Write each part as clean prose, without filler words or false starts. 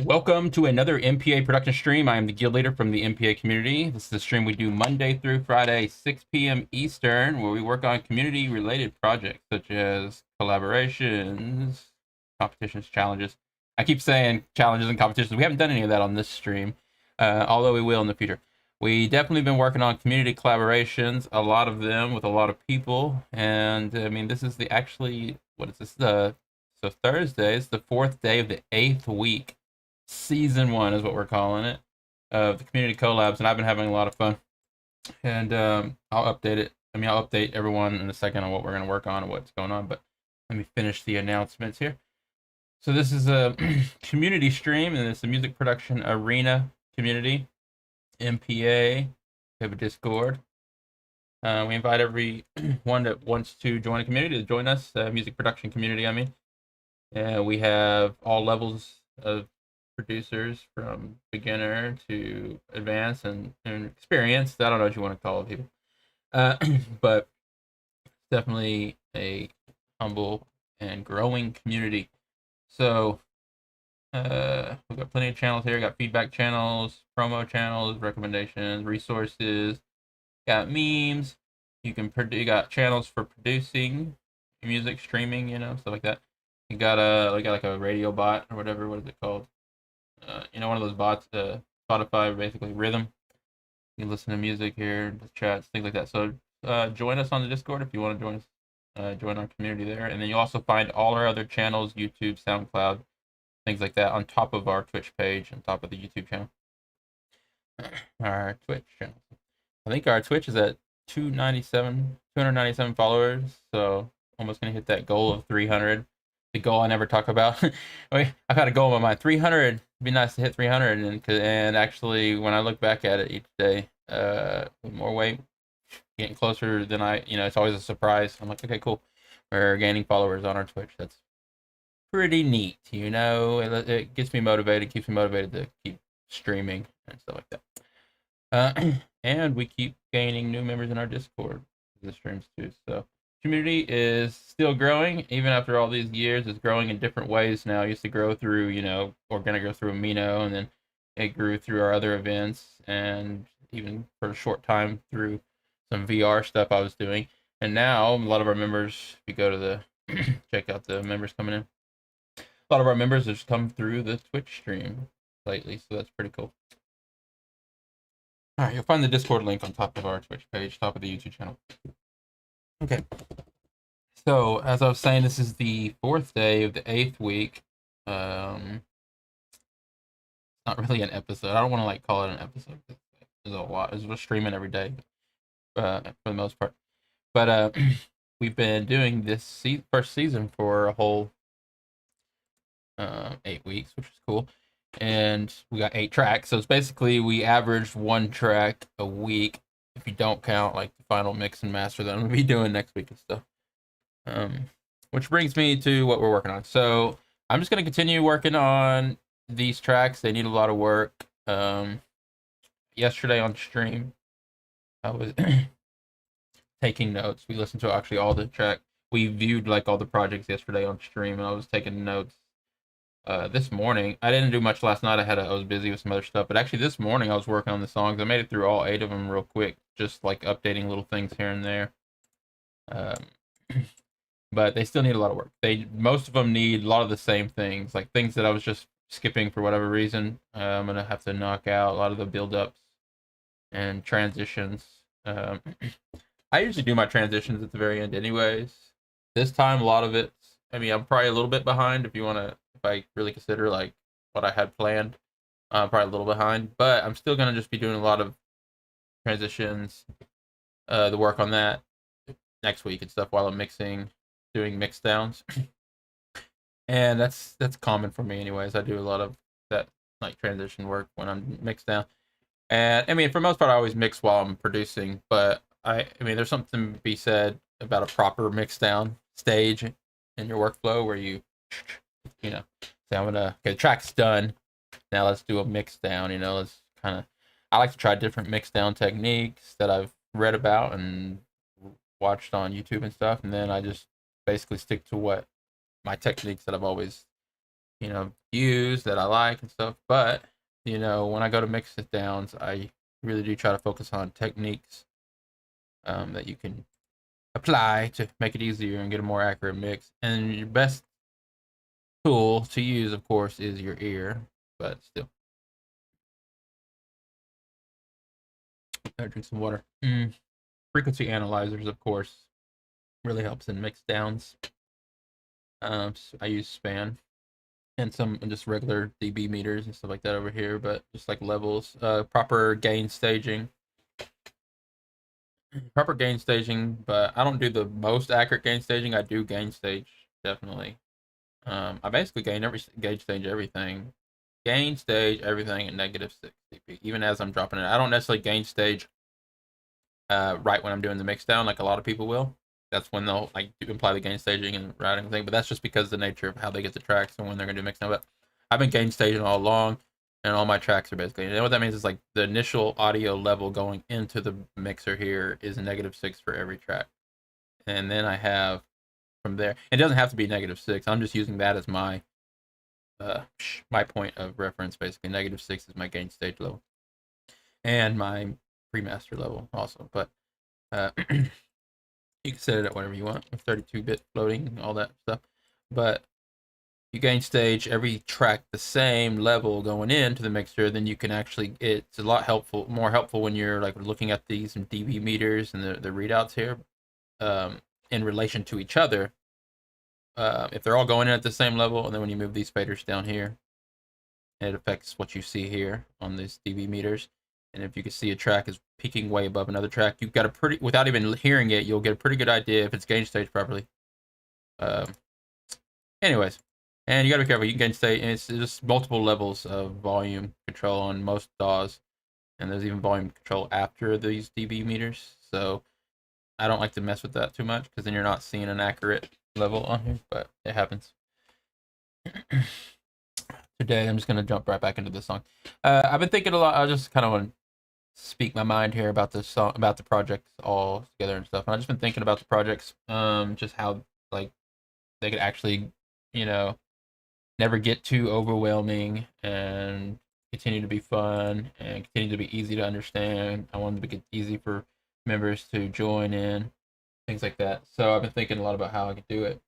Welcome to another MPA Production stream. I am the guild leader from the MPA community. This is a stream we do Monday through Friday, 6 p.m. Eastern, where we work on community-related projects such as collaborations, competitions, challenges. I keep saying challenges and competitions. We haven't done any of that on this stream, although we will in the future. We definitely been working on community collaborations, a lot of them with a lot of people. And I mean, this is what is this? So Thursday is the fourth day of the 8th week. Season 1 is what we're calling it, of the community collabs, and I've been having a lot of fun. And I'll update it. I'll update everyone in a second on what we're going to work on and what's going on, but let me finish the announcements here. So this is a community stream, and it's a music production arena community, MPA. We have a Discord. We invite everyone that wants to join a community to join us, music production community, we have all levels of producers from beginner to advanced and experienced. I don't know what you want to call people, but definitely a humble and growing community. So we've got plenty of channels here. Got feedback channels, promo channels, recommendations, resources. Got memes. You got channels for producing music, streaming, stuff like that. You got like a radio bot or whatever. What is it called? One of those bots, Spotify, basically rhythm. You can listen to music here, chats, things like that. So join us on the Discord if you want to join us. Join our community there, and then you'll also find all our other channels, YouTube, SoundCloud, things like that, on top of our Twitch page, on top of the YouTube channel. Our Twitch channel. I think our Twitch is at 297 followers, so almost gonna hit that goal of 300. The goal I never talk about. I've had a goal in my mind. 300. It'd be nice to hit 300, and actually, when I look back at it each day, with more weight, getting closer than it's always a surprise. I'm like, okay, cool. We're gaining followers on our Twitch. That's pretty neat. It gets me motivated, keeps me motivated to keep streaming and stuff like that. And we keep gaining new members in our Discord, the streams too. So community is still growing even after all these years. It's growing in different ways now. It used to grow through organic growth through Amino, and then it grew through our other events, and even for a short time through some VR stuff I was doing. And now a lot of our members, if you go to the check out the members coming in, a lot of our members have come through the Twitch stream lately, so that's pretty cool. All right, you'll find the Discord link on top of our Twitch page, top of the YouTube channel. Okay. So, as I was saying, this is the fourth day of the 8th week. Not really an episode. I don't want to call it an episode. There's a lot. We're streaming every day, for the most part. But we've been doing this first season for a whole 8 weeks, which is cool. And we got 8 tracks, so it's basically we averaged 1 track a week, if you don't count like the final mix and master that I'm gonna be doing next week and stuff. Which brings me to what we're working on. So I'm just gonna continue working on these tracks. They need a lot of work. Yesterday on stream, I was taking notes. We listened to actually all the track. We viewed all the projects yesterday on stream, and I was taking notes. This morning, I didn't do much last night. I was busy with some other stuff, but actually this morning I was working on the songs. I made it through all 8 of them real quick, just updating little things here and there. But they still need a lot of work. Most of them need a lot of the same things, like things that I was just skipping for whatever reason. I'm gonna have to knock out a lot of the build-ups and transitions. I usually do my transitions at the very end anyways. This time, a lot of it, I'm probably a little bit behind if I really consider what I had planned. I'm probably a little behind, but I'm still gonna just be doing a lot of transitions, the work on that next week and stuff while I'm doing mix downs. And that's common for me anyways. I do a lot of that transition work when I'm mixed down. And for the most part I always mix while I'm producing, but there's something to be said about a proper mix down stage in your workflow where you say okay, the track's done. Now let's do a mix down, I like to try different mix down techniques that I've read about and watched on YouTube and stuff, and then I just basically stick to what my techniques that I've always use that I like and stuff. But when I go to mix it downs, I really do try to focus on techniques that you can apply to make it easier and get a more accurate mix. And your best tool to use, of course, is your ear. But still, gotta drink some water. Frequency analyzers, of course, really helps in mix downs. So I use span and some just regular dB meters and stuff like that over here, but just like levels, proper gain staging. But I don't do the most accurate gain staging. I do gain stage, definitely. I basically gauge stage everything. Gain stage everything at -6 dB, even as I'm dropping it. I don't necessarily gain stage right when I'm doing the mix down like a lot of people will. That's when they'll like imply the gain staging and routing thing, but that's just because of the nature of how they get the tracks and when they're gonna do mix down. But I've been gain staging all along, and all my tracks are basically. And what that means is like the initial audio level going into the mixer here is -6 for every track, and then I have from there. It doesn't have to be -6. I'm just using that as my my point of reference. Basically, -6 is my gain stage level, and my pre-master level also. But you can set it at whatever you want, 32-bit floating, all that stuff. But you gain stage every track the same level going into the mixer, then you can actually, it's a lot more helpful when you're like looking at these dB meters and the readouts here in relation to each other. If they're all going in at the same level, and then when you move these faders down here, it affects what you see here on these dB meters. And if you can see a track is peaking way above another track, you've got without even hearing it, you'll get a pretty good idea if it's gain stage properly. Anyways, and you gotta be careful. You can gain stage, and it's just multiple levels of volume control on most DAWs, and there's even volume control after these dB meters. So I don't like to mess with that too much because then you're not seeing an accurate level on here, but it happens. Today, I'm just gonna jump right back into this song. I've been thinking a lot. I just kind of want to speak my mind here about this song, about the projects all together and stuff. And I've just been thinking about the projects, just how like they could actually, never get too overwhelming and continue to be fun and continue to be easy to understand. I want them to get easy for members to join in, things like that. So I've been thinking a lot about how I could do it.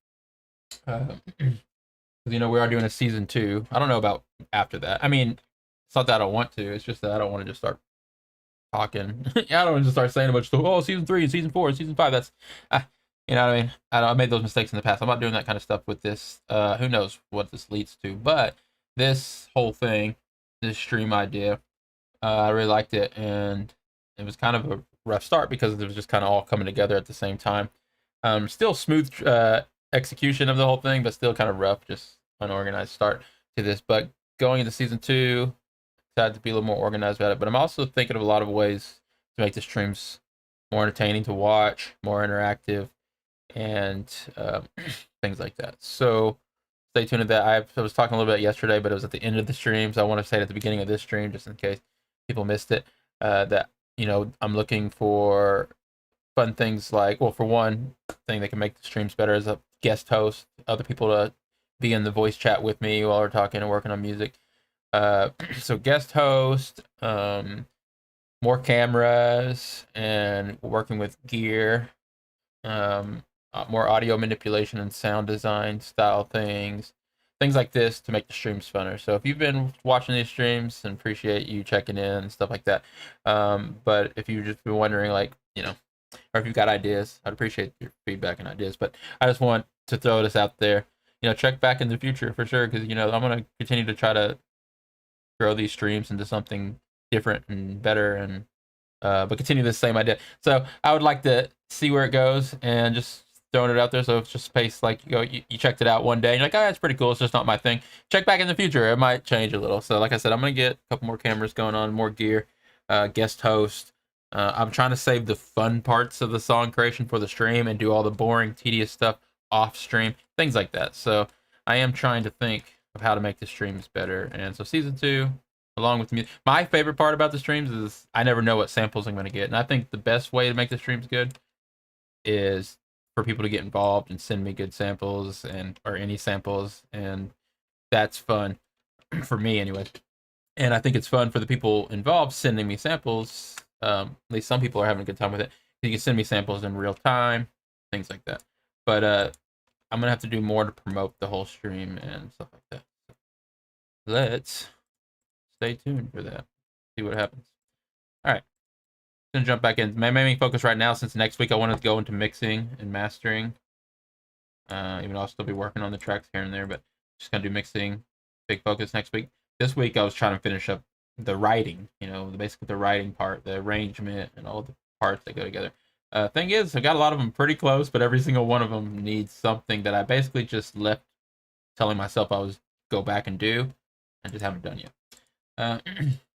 We are doing a season 2. I don't know about after that. I mean, it's not that I don't want to. It's just that I don't want to just start talking. I don't want to just start saying a bunch of stuff. Oh, season 3, season 4, and season 5. That's, you know what I mean? I made those mistakes in the past. I'm not doing that kind of stuff with this. Who knows what this leads to? But this whole thing, this stream idea, I really liked it, and it was kind of a rough start because it was just kind of all coming together at the same time. Still smooth execution of the whole thing, but still kind of rough, just unorganized start to this. But going into season 2, decided to be a little more organized about it. But I'm also thinking of a lot of ways to make the streams more entertaining to watch, more interactive, and things like that. So stay tuned to that. I was talking a little bit yesterday, but it was at the end of the stream, so I want to say it at the beginning of this stream, just in case people missed it, that I'm looking for fun things like, well, for one thing that can make the streams better is a guest host, other people to be in the voice chat with me while we're talking and working on music. So guest host, more cameras, and working with gear, more audio manipulation and sound design style things like this to make the streams funner. So if you've been watching these streams, and appreciate you checking in and stuff like that. But if you've just been wondering, like, or if you've got ideas, I'd appreciate your feedback and ideas. But I just want to throw this out there. Check back in the future for sure, because I'm gonna continue to try to grow these streams into something different and better, and but continue the same idea. So I would like to see where it goes, and just throwing it out there. So it's just space, like you checked it out one day and you're like, oh, that's pretty cool, it's just not my thing. Check back in the future, it might change a little. So like I said, I'm gonna get a couple more cameras going on, more gear, guest host. I'm trying to save the fun parts of the song creation for the stream and do all the boring, tedious stuff off stream, things like that. So I am trying to think of how to make the streams better. And so season 2, along with me, my favorite part about the streams is I never know what samples I'm going to get. And I think the best way to make the streams good is for people to get involved and send me good samples or any samples, and that's fun for me anyway. And I think it's fun for the people involved sending me samples. At least some people are having a good time with it. You can send me samples in real time, things like that. But I'm gonna have to do more to promote the whole stream and stuff like that. So let's stay tuned for that. See what happens. All right, gonna jump back in. My main focus right now, since next week I wanted to go into mixing and mastering. Even though I'll still be working on the tracks here and there, but just gonna do mixing. Big focus next week. This week I was trying to finish up the writing. You know, basically the writing part, the arrangement, and all the parts that go together. Thing is, I got a lot of them pretty close, but every single one of them needs something that I basically just left telling myself I was go back and do, and just haven't done yet.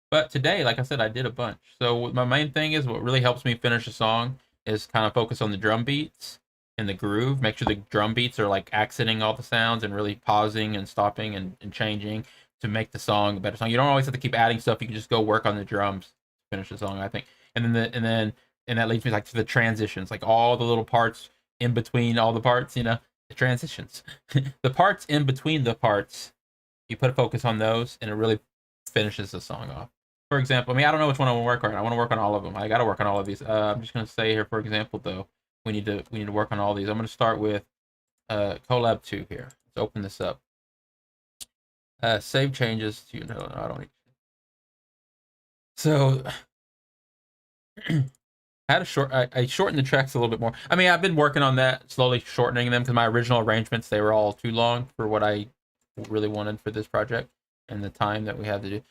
But today, like I said, I did a bunch. So my main thing is what really helps me finish a song is kind of focus on the drum beats and the groove. Make sure the drum beats are like accenting all the sounds and really pausing and stopping and changing to make the song a better song. You don't always have to keep adding stuff. You can just go work on the drums to finish the song, I think. And that leads me like to the transitions, like all the little parts in between all the parts, you know, the transitions. The parts in between the parts, you put a focus on those and it really finishes the song off. For example, I mean, I don't know which one I want to work on. I want to work on all of them. I got to work on all of these. I'm just going to say here, for example, though, we need to work on all these. I'm going to start with collab 2 here. Let's open this up. Save changes to, no, I don't need. So I had I shortened the tracks a little bit more. I mean, I've been working on that, slowly shortening them, because my original arrangements, they were all too long for what I really wanted for this project and the time that we had to do.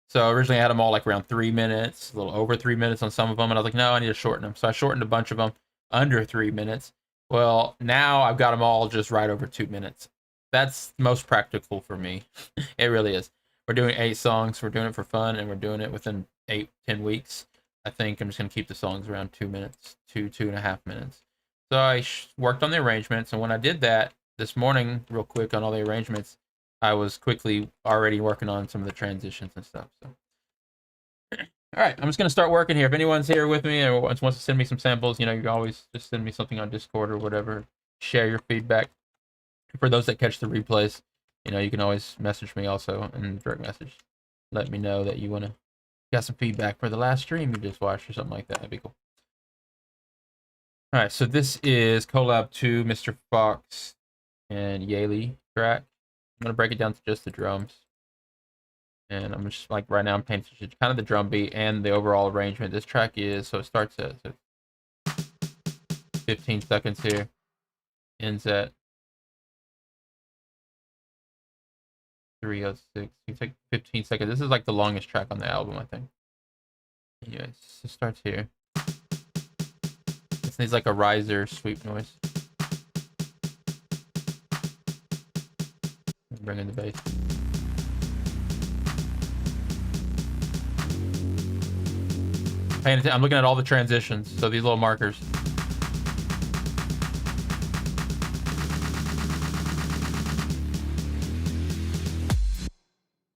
So originally I had them all like around 3 minutes, a little over 3 minutes on some of them, and I was like, no, I need to shorten them. So I shortened a bunch of them under 3 minutes. Well, now I've got them all just right over 2 minutes. That's most practical for me. It really is. We're doing 8 songs. We're doing it for fun, and we're doing it within 8-10 weeks. I think I'm just going to keep the songs around 2 minutes, 2.5 minutes. So I worked on the arrangements, and when I did that this morning, real quick on all the arrangements, I was quickly already working on some of the transitions and stuff. So, all right, I'm just going to start working here. If anyone's here with me and wants to send me some samples, you know, you can always just send me something on Discord or whatever. Share your feedback. For those that catch the replays, you know, you can always message me also in direct message. Let me know that you want to got some feedback for the last stream you just watched or something like that. That'd be cool. All right, so this is collab 2, Mr. Fox and Yaley track. I'm going to break it down to just the drums. And I'm just like, right now I'm paying attention to kind of the drum beat and the overall arrangement. This track is, so it starts at 15 seconds here. Ends at 3:06. You take 15 seconds. This is like the longest track on the album, I think. Anyways, it starts here. This needs like a riser sweep noise. Bring in the bass. I'm looking at all the transitions, so these little markers.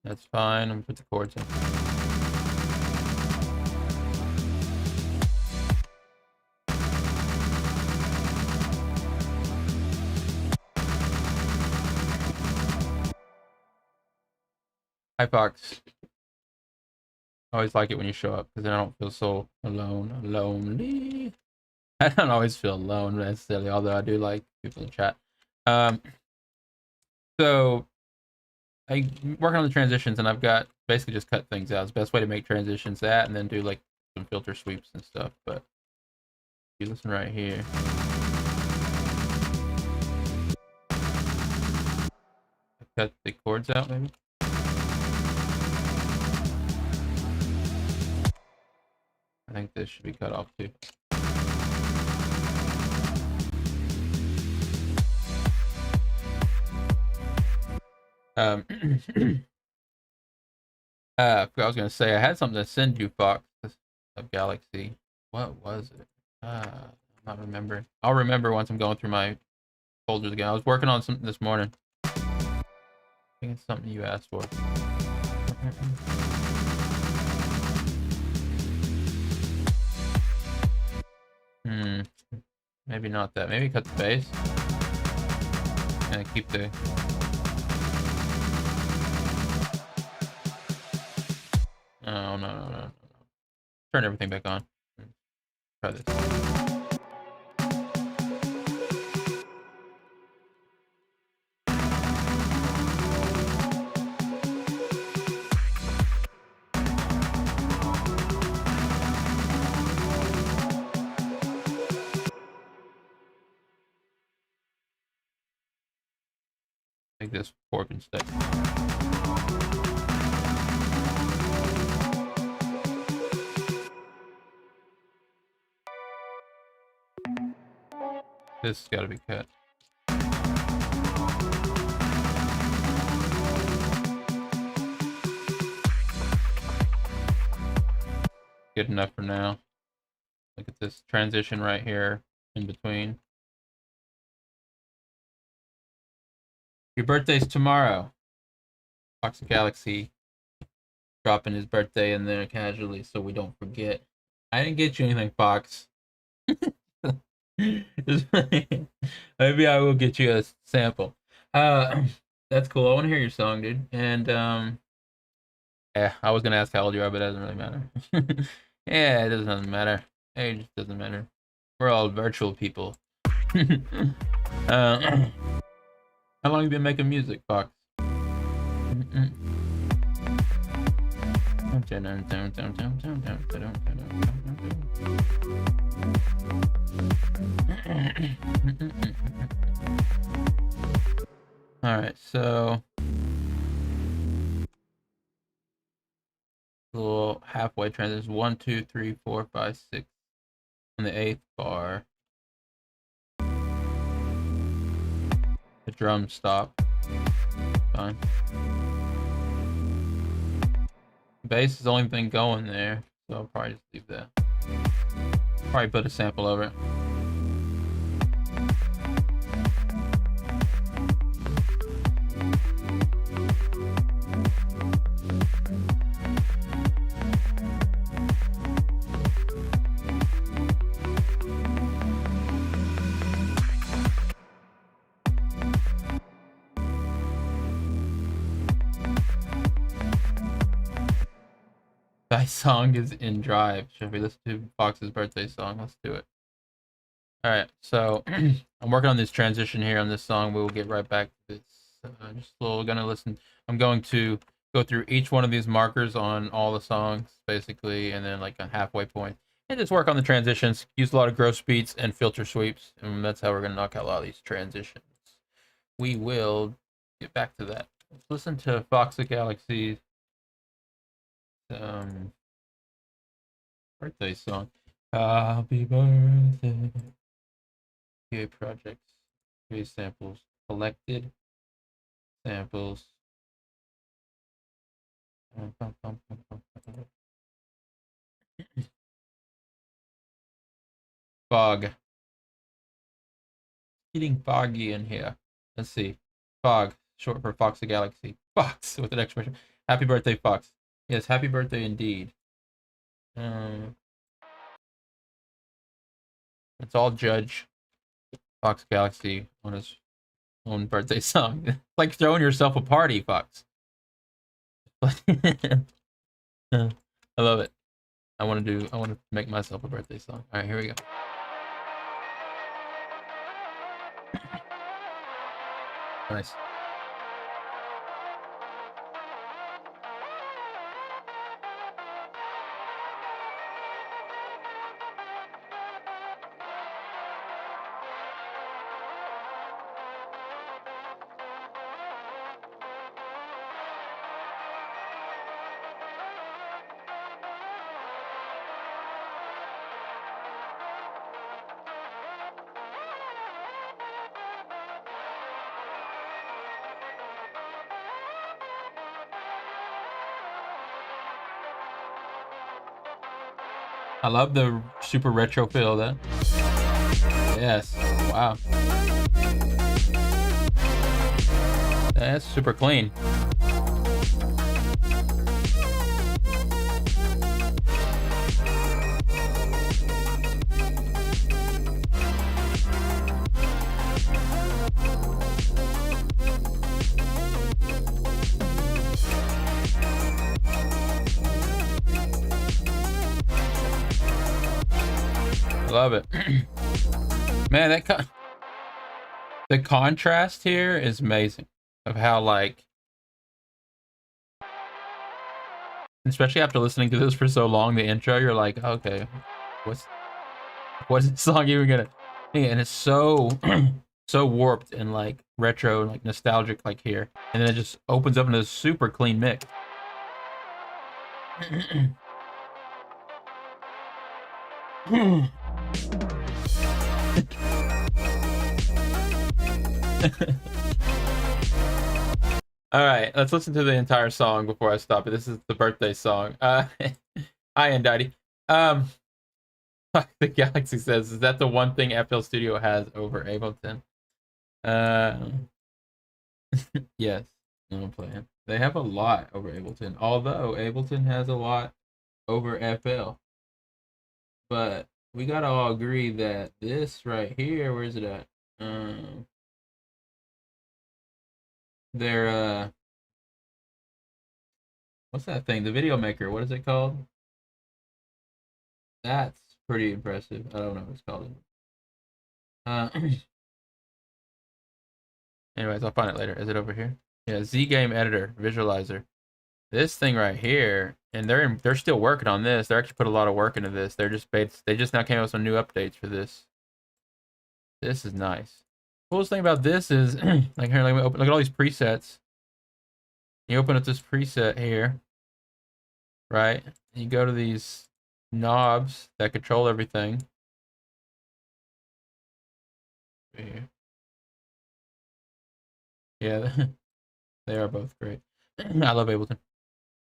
That's fine. I'm gonna put the chords in. Hi, Fox. I always like it when you show up because then I don't feel so lonely. I don't always feel alone necessarily, although I do like people in chat. So I work on the transitions, and I've got basically just cut things out. It's the best way to make transitions that, and then do like some filter sweeps and stuff. But if you listen right here. I cut the chords out, maybe. I think this should be cut off too. I was gonna say I had something to send you, Fox, of Galaxy. What was it? I'm not remembering. I'll remember once I'm going through my folders again. I was working on something this morning. I think it's something you asked for. Maybe not that. Maybe cut the bass. And keep the... no. Turn everything back on. Try this. Take this fork instead. This has got to be cut. Good enough for now. Look at this transition right here in between. Your birthday's tomorrow. Fox Galaxy dropping his birthday in there casually so we don't forget. I didn't get you anything, Fox. Maybe I will get you a sample. That's cool. I want to hear your song, dude. And yeah, I was gonna ask how old you are, but it doesn't really matter. Yeah, it doesn't matter. Age doesn't matter. We're all virtual people. How long have you been making music, Fox? Alright, so little halfway transition. 1, 2, 3, 4, 5, 6 on the 8th bar. The drum stop. Fine. Bass has only been going there, so I'll probably just leave that. Probably put a sample over it. Thy song is in drive. Should we listen to Fox's birthday song? Let's do it. Alright, so I'm working on this transition here on this song. We will get right back to this. Just a little gonna listen. I'm going to go through each one of these markers on all the songs, basically, and then like a halfway point. And just work on the transitions. Use a lot of gross beats and filter sweeps. And that's how we're gonna knock out a lot of these transitions. We will get back to that. Let's listen to Fox the Galaxy. Birthday song. Happy birthday. MPA projects. Three samples. Collected samples. Fog. Getting foggy in here. Let's see. Fog, short for Fox the Galaxy. Fox with an exclamation. Happy birthday, Fox. Yes, happy birthday indeed. Let's all judge Fox Galaxy on his own birthday song. Like throwing yourself a party, Fox. I love it. I want to make myself a birthday song. All right, here we go. Nice. I love the super retro feel of that. Yes. Wow. That's super clean. Love it. Man, the contrast here is amazing of how, like, especially after listening to this for so long, the intro, you're like, okay, what's this song even gonna be? And it's so so warped and like retro and like nostalgic like here. And then it just opens up into this super clean mix. All right, let's listen to the entire song before I stop it. This is the birthday song. Hi, Untitled. The Galaxy says, is that the one thing FL Studio has over Ableton? Yes, no plan. They have a lot over Ableton, although Ableton has a lot over FL. But we gotta all agree that this right here, where is it at? Their what's that thing? The video maker. What is it called? That's pretty impressive. I don't know what it's called. Anyways, I'll find it later. Is it over here? Yeah, Z Game Editor Visualizer. This thing right here, and they're still working on this. They actually put a lot of work into this. They just now came out with some new updates for this. This is nice. Coolest thing about this is like here, let me open. Look at all these presets. You open up this preset here, right? You go to these knobs that control everything. Here. Yeah, they are both great. I love Ableton.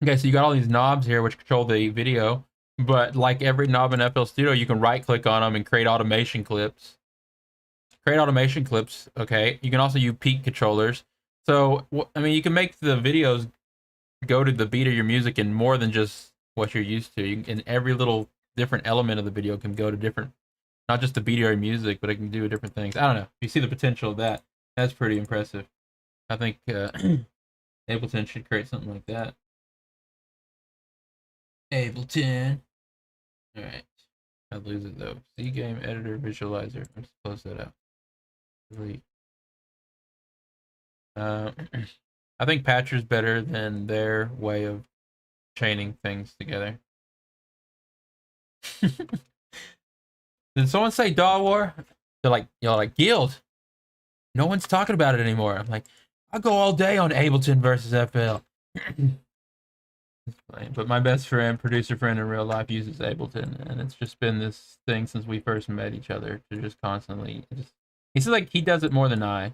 Okay, so you got all these knobs here which control the video, but like every knob in FL Studio, you can right-click on them and create automation clips. Okay. You can also use peak controllers. So, I mean, you can make the videos go to the beat of your music in more than just what you're used to. And every little different element of the video can go to different, not just the beat of your music, but it can do different things. I don't know. You see the potential of that. That's pretty impressive. I think Ableton should create something like that. Ableton. All right. I lose it though. C Game Editor Visualizer. Let's close that out. Delete. I think Patcher's better than their way of chaining things together. Did someone say Daw War? They're like, like Guild. No one's talking about it anymore. I'm like, I'll go all day on Ableton versus FL. But my best friend, producer friend in real life, uses Ableton, and it's just been this thing since we first met each other to just constantly. He says like he does it more than I.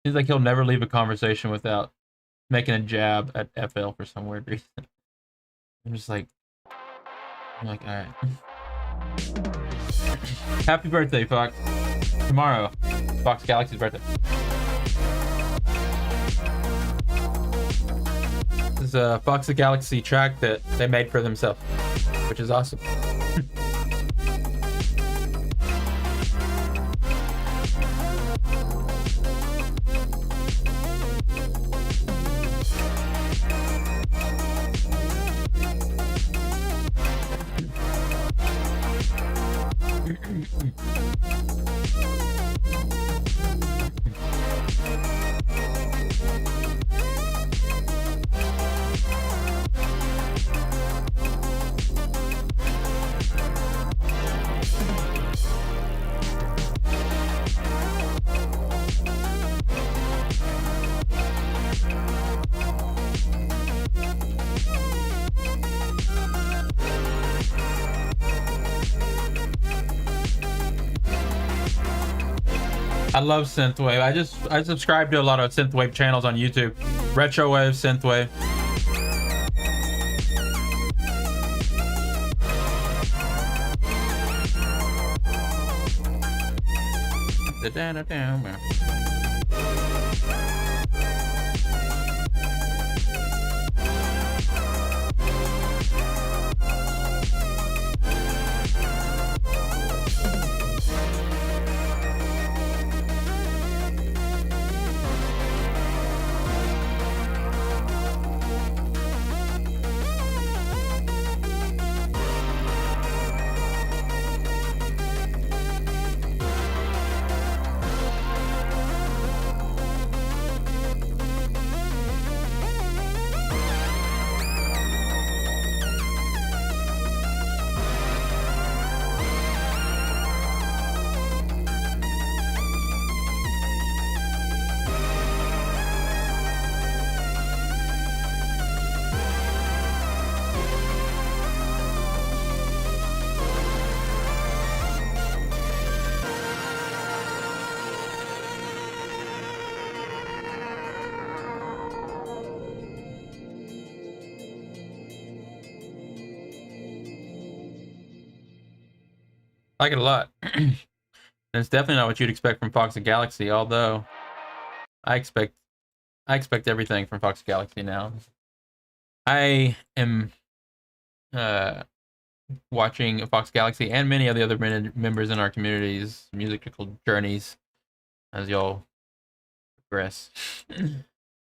He's like he'll never leave a conversation without making a jab at FL for some weird reason. I'm like, all right. Happy birthday, Fox. Tomorrow, Fox Galaxy's birthday. This is a Fox the Galaxy track that they made for themselves, which is awesome. I love synthwave. I subscribe to a lot of synthwave channels on YouTube. Retrowave, synthwave. like it a lot. And it's definitely not what you'd expect from Fox and Galaxy, although I expect everything from Fox Galaxy now. I am watching Fox Galaxy and many of the other members in our community's musical journeys as y'all progress. It's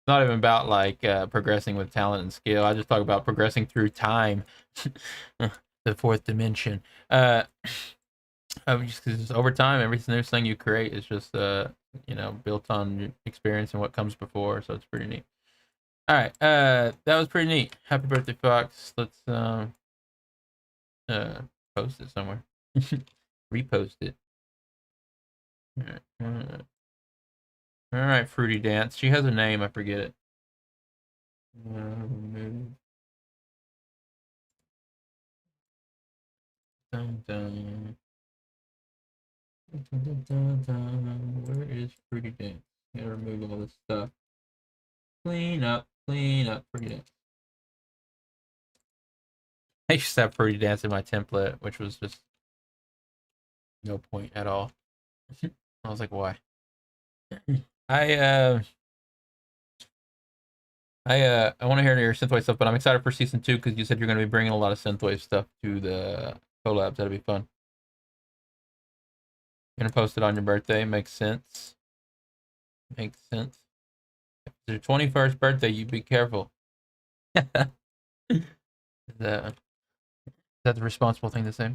not even about like progressing with talent and skill. I just talk about progressing through time, the fourth dimension. Just because over time, every new thing you create is just built on experience and what comes before. So it's pretty neat. All right, that was pretty neat. Happy birthday, Fox. Let's post it somewhere. Repost it. All right, Fruity Dance. She has a name. I forget it. Dun, dun. Where is Fruity Dance? Gotta remove all this stuff. Clean up, Fruity Dance. I used to have Fruity Dance in my template, which was just no point at all. I was like, why? I want to hear your synthwave stuff, but I'm excited for season 2 because you said you're going to be bringing a lot of synthwave stuff to the collabs. That'll be fun. You're gonna post it on your birthday. Makes sense. Makes sense. If it's your 21st birthday, you be careful. Is that the responsible thing to say?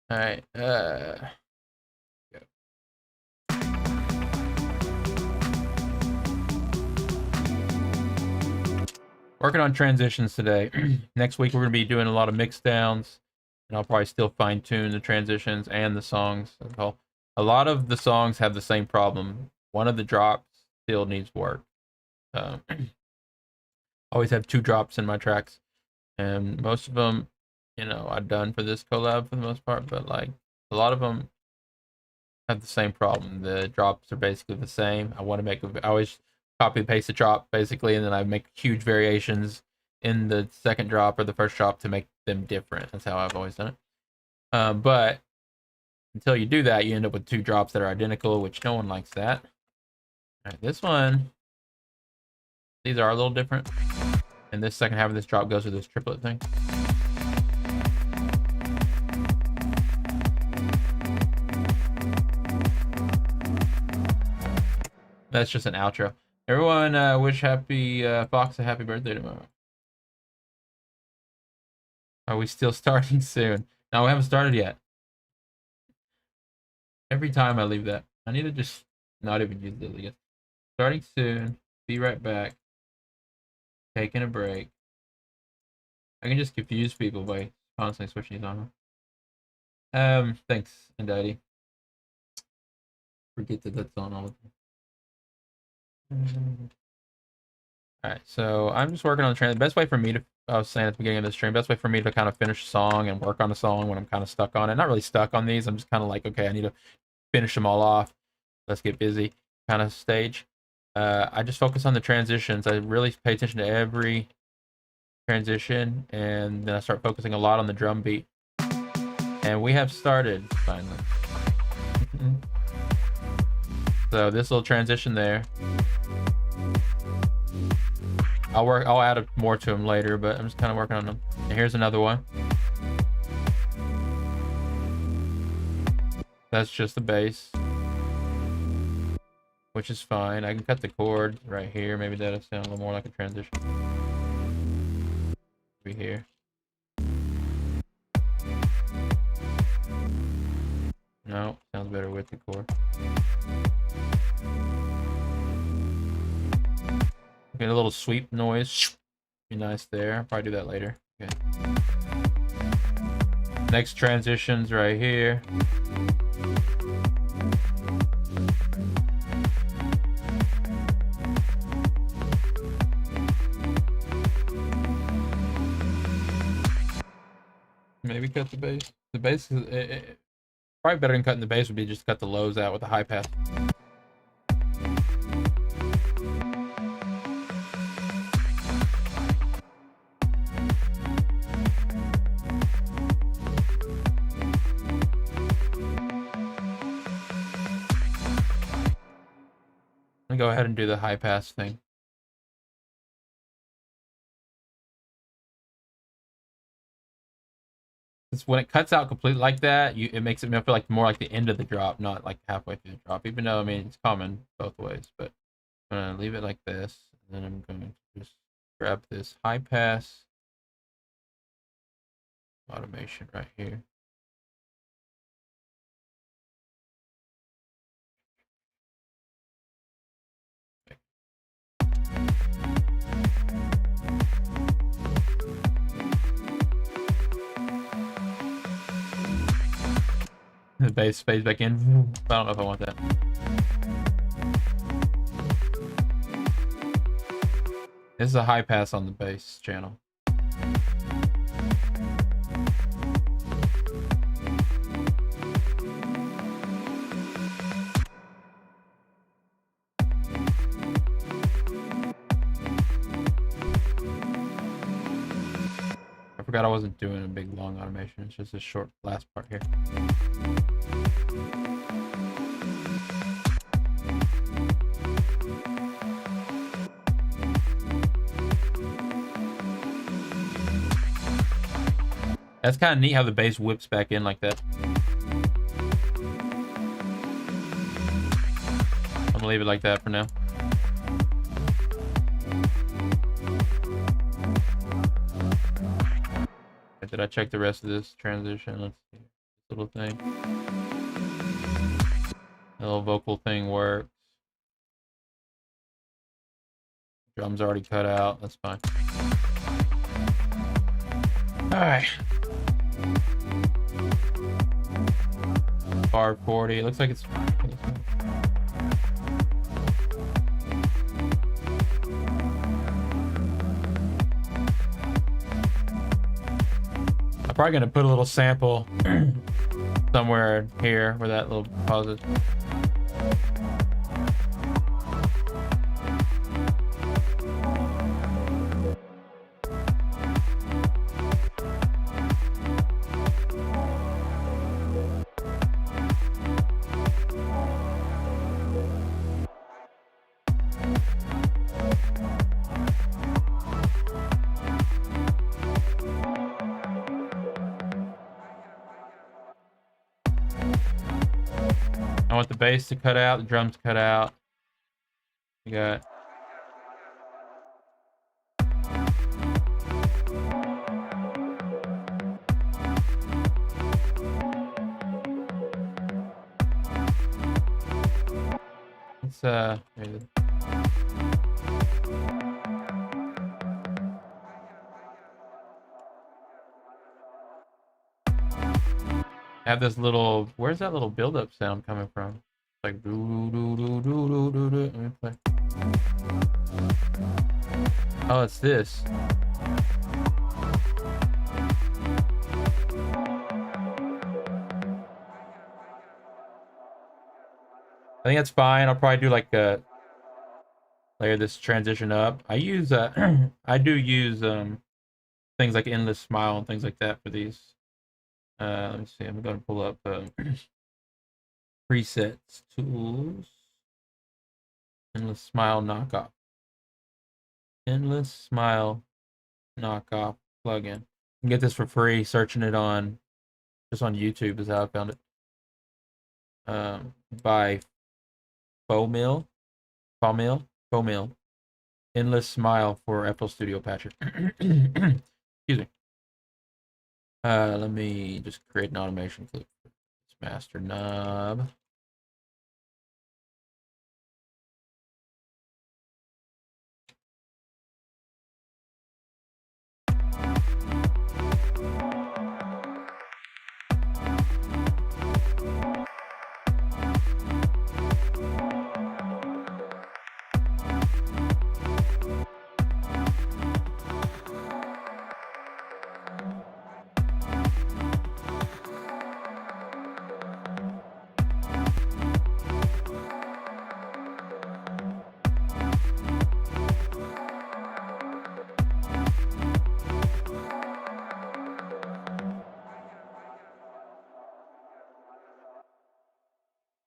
All right. Go. Working on transitions today. Next week we're gonna be doing a lot of mix downs, and I'll probably still fine tune the transitions and the songs. A lot of the songs have the same problem. One of the drops still needs work. Always have 2 drops in my tracks, and most of them, I've done for this collab for the most part, but like a lot of them have the same problem. The drops are basically the same. I always copy and paste the drop basically, and then I make huge variations in the second drop or the first drop to make them different. That's how I've always done it. But until you do that, you end up with 2 drops that are identical, which no one likes that. All right, this one, these are a little different. And this second half of this drop goes with this triplet thing. That's just an outro. Everyone, wish Fox a happy birthday tomorrow. Are we still starting soon? No, we haven't started yet. Every time I leave that, I need to just not even use this again. Starting soon. Be right back. Taking a break. I can just confuse people by constantly switching these on. Thanks, Andati. Forget that that's on all the time. Alright, so I'm just working on the train. The best way for me to, I was saying at the beginning of the stream, best way for me to kind of finish a song and work on a song when I'm kind of stuck on it. Not really stuck on these. I'm just kind of like, okay, I need to finish them all off. Let's get busy kind of stage. I just focus on the transitions. I really pay attention to every transition, and then I start focusing a lot on the drum beat. And we have started finally. So this little transition there, I'll add more to them later, but I'm just kind of working on them. And here's another one. That's just the bass, which is fine. I can cut the chord right here. Maybe that'll sound a little more like a transition. Over here. No, sounds better with the chord. Get a little sweep noise. Be nice there. I'll probably do that later. Okay. Next transition's right here. Maybe cut the bass. The bass is probably better than cutting the bass would be just cut the lows out with a high pass. go ahead and do the high pass thing. It's when it cuts out completely like that, it makes it feel like more like the end of the drop, not like halfway through the drop. Even though, I mean, it's common both ways, but I'm gonna leave it like this, and then I'm going to just grab this high pass automation right here. The bass fades back in. I don't know if I want that. This is a high pass on the bass channel. I forgot I wasn't doing a big long automation. It's just a short last part here. That's kind of neat how the bass whips back in like that. I'm gonna leave it like that for now. Did I check the rest of this transition? Let's see. This little thing. The little vocal thing works. Drum's already cut out. That's fine. Alright. Bar 40. It looks like it's... I'm probably gonna put a little sample somewhere here where that little pause is. I want the bass to cut out, the drums cut out. You got... It's maybe... have this little... Where's that little build-up sound coming from? It's like doo doo doo doo doo doo doo. Let me play. Oh, it's this. I think that's fine. I'll probably do like a layer this transition up. I use I do use things like Endless Smile and things like that for these. Let me see. I'm going to pull up presets, tools, Endless Smile knockoff. Endless Smile knockoff plugin. You can get this for free. Searching it on just on YouTube is how I found it. By Fomil. Endless Smile for FL Studio Patcher. Excuse me. Let me just create an automation clip for this master knob.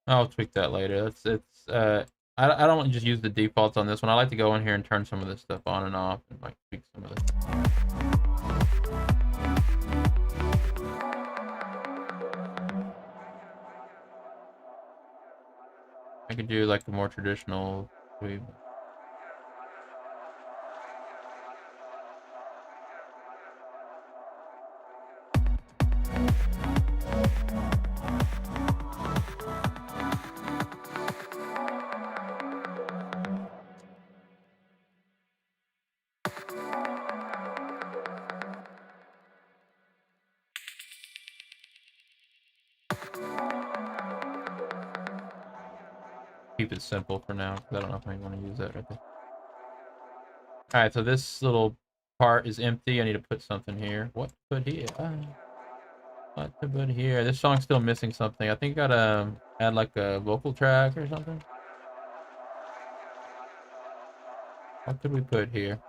I'll tweak that later. I don't just use the defaults on this one. I like to go in here and turn some of this stuff on and off and like tweak some of this. I could do like a more traditional tweak. Keep it simple for now, because I don't know if I want to use that right there. All right, so this little part is empty. I need to put something here. What to put here? What to put here? This song's still missing something. I think I gotta add like a vocal track or something. What could we put here?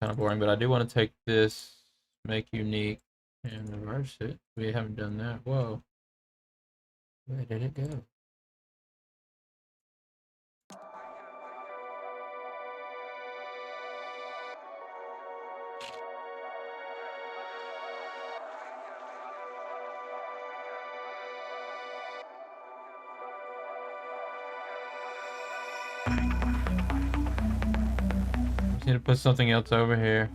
Kind of boring, but I do want to take this, make unique, and reverse it. We haven't done that. Whoa. Where did it go? Just need to put something else over here.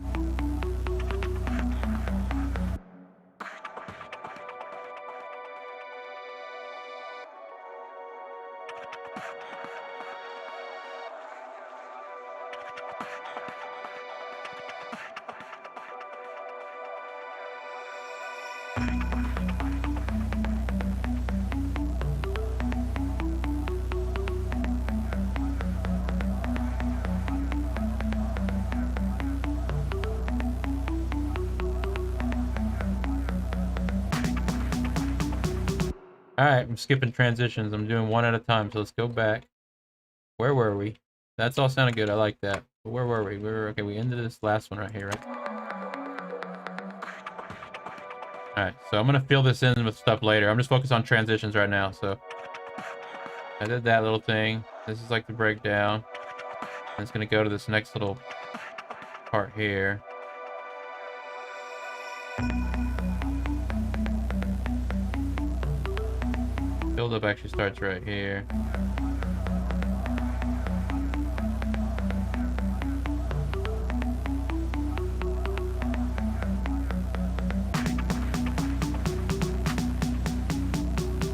All right, I'm skipping transitions. I'm doing one at a time, so let's go back. Where were we? That's all sounded good. I like that. But where were we? Okay, we ended this last one right here, right? All right, so I'm gonna fill this in with stuff later. I'm just focused on transitions right now. So I did that little thing. This is like the breakdown. And it's gonna go to this next little part here. Build up actually starts right here.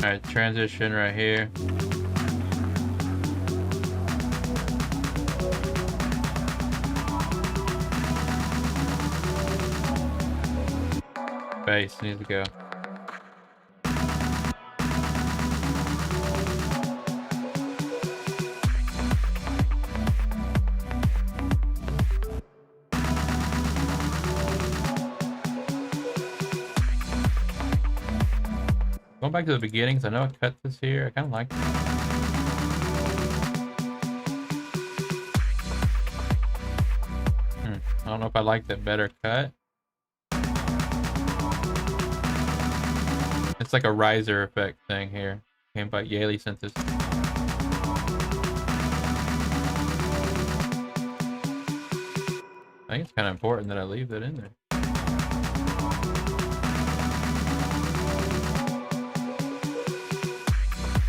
All right, transition right here. Bass needs to go. Going back to the beginning, because I know I cut this here. I kind of like it. I don't know if I like that better cut. It's like a riser effect thing here. Came by Yaley sent this. I think it's kind of important that I leave that in there.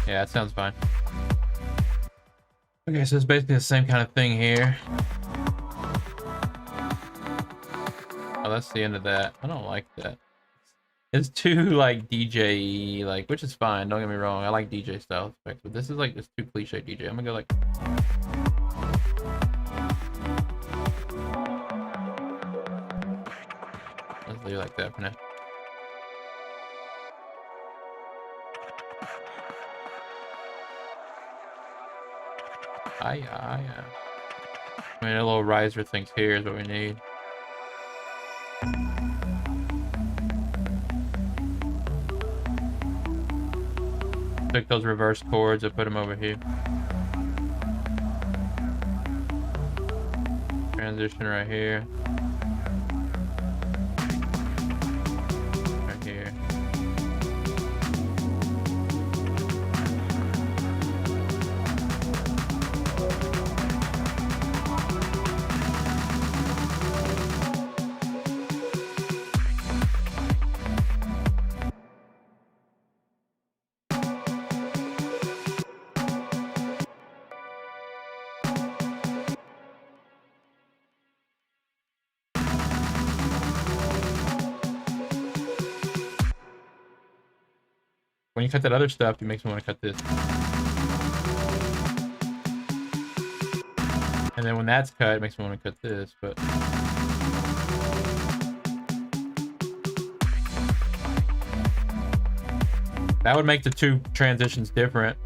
Yeah, that sounds fine. Okay, so it's basically the same kind of thing here. Oh, that's the end of that. I don't like that. It's too like DJ, like, which is fine. Don't get me wrong. I like DJ style effects, but this is like just too cliche DJ. I'm gonna go like. Let's leave it like that for now. Yeah. I mean, a little riser things here is what we need. Took those reverse chords and put them over here. Transition right here. Right here. When you cut that other stuff, it makes me want to cut this. And then when that's cut, it makes me want to cut this, but... that would make the two transitions different.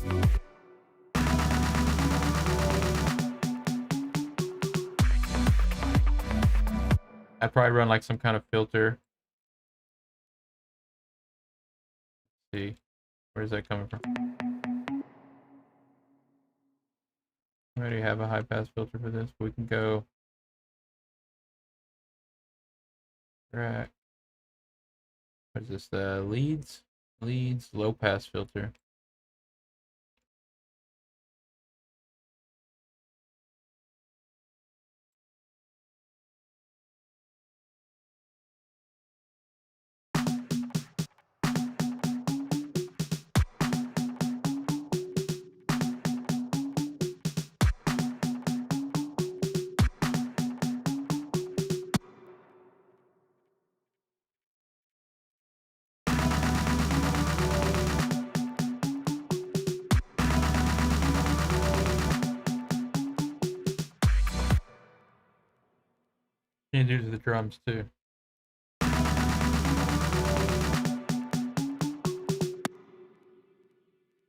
I'd probably run like some kind of filter. Let's see. Where's that coming from? I already have a high pass filter for this. We can go track. What is this? Leads low pass filter. You can do to the drums too.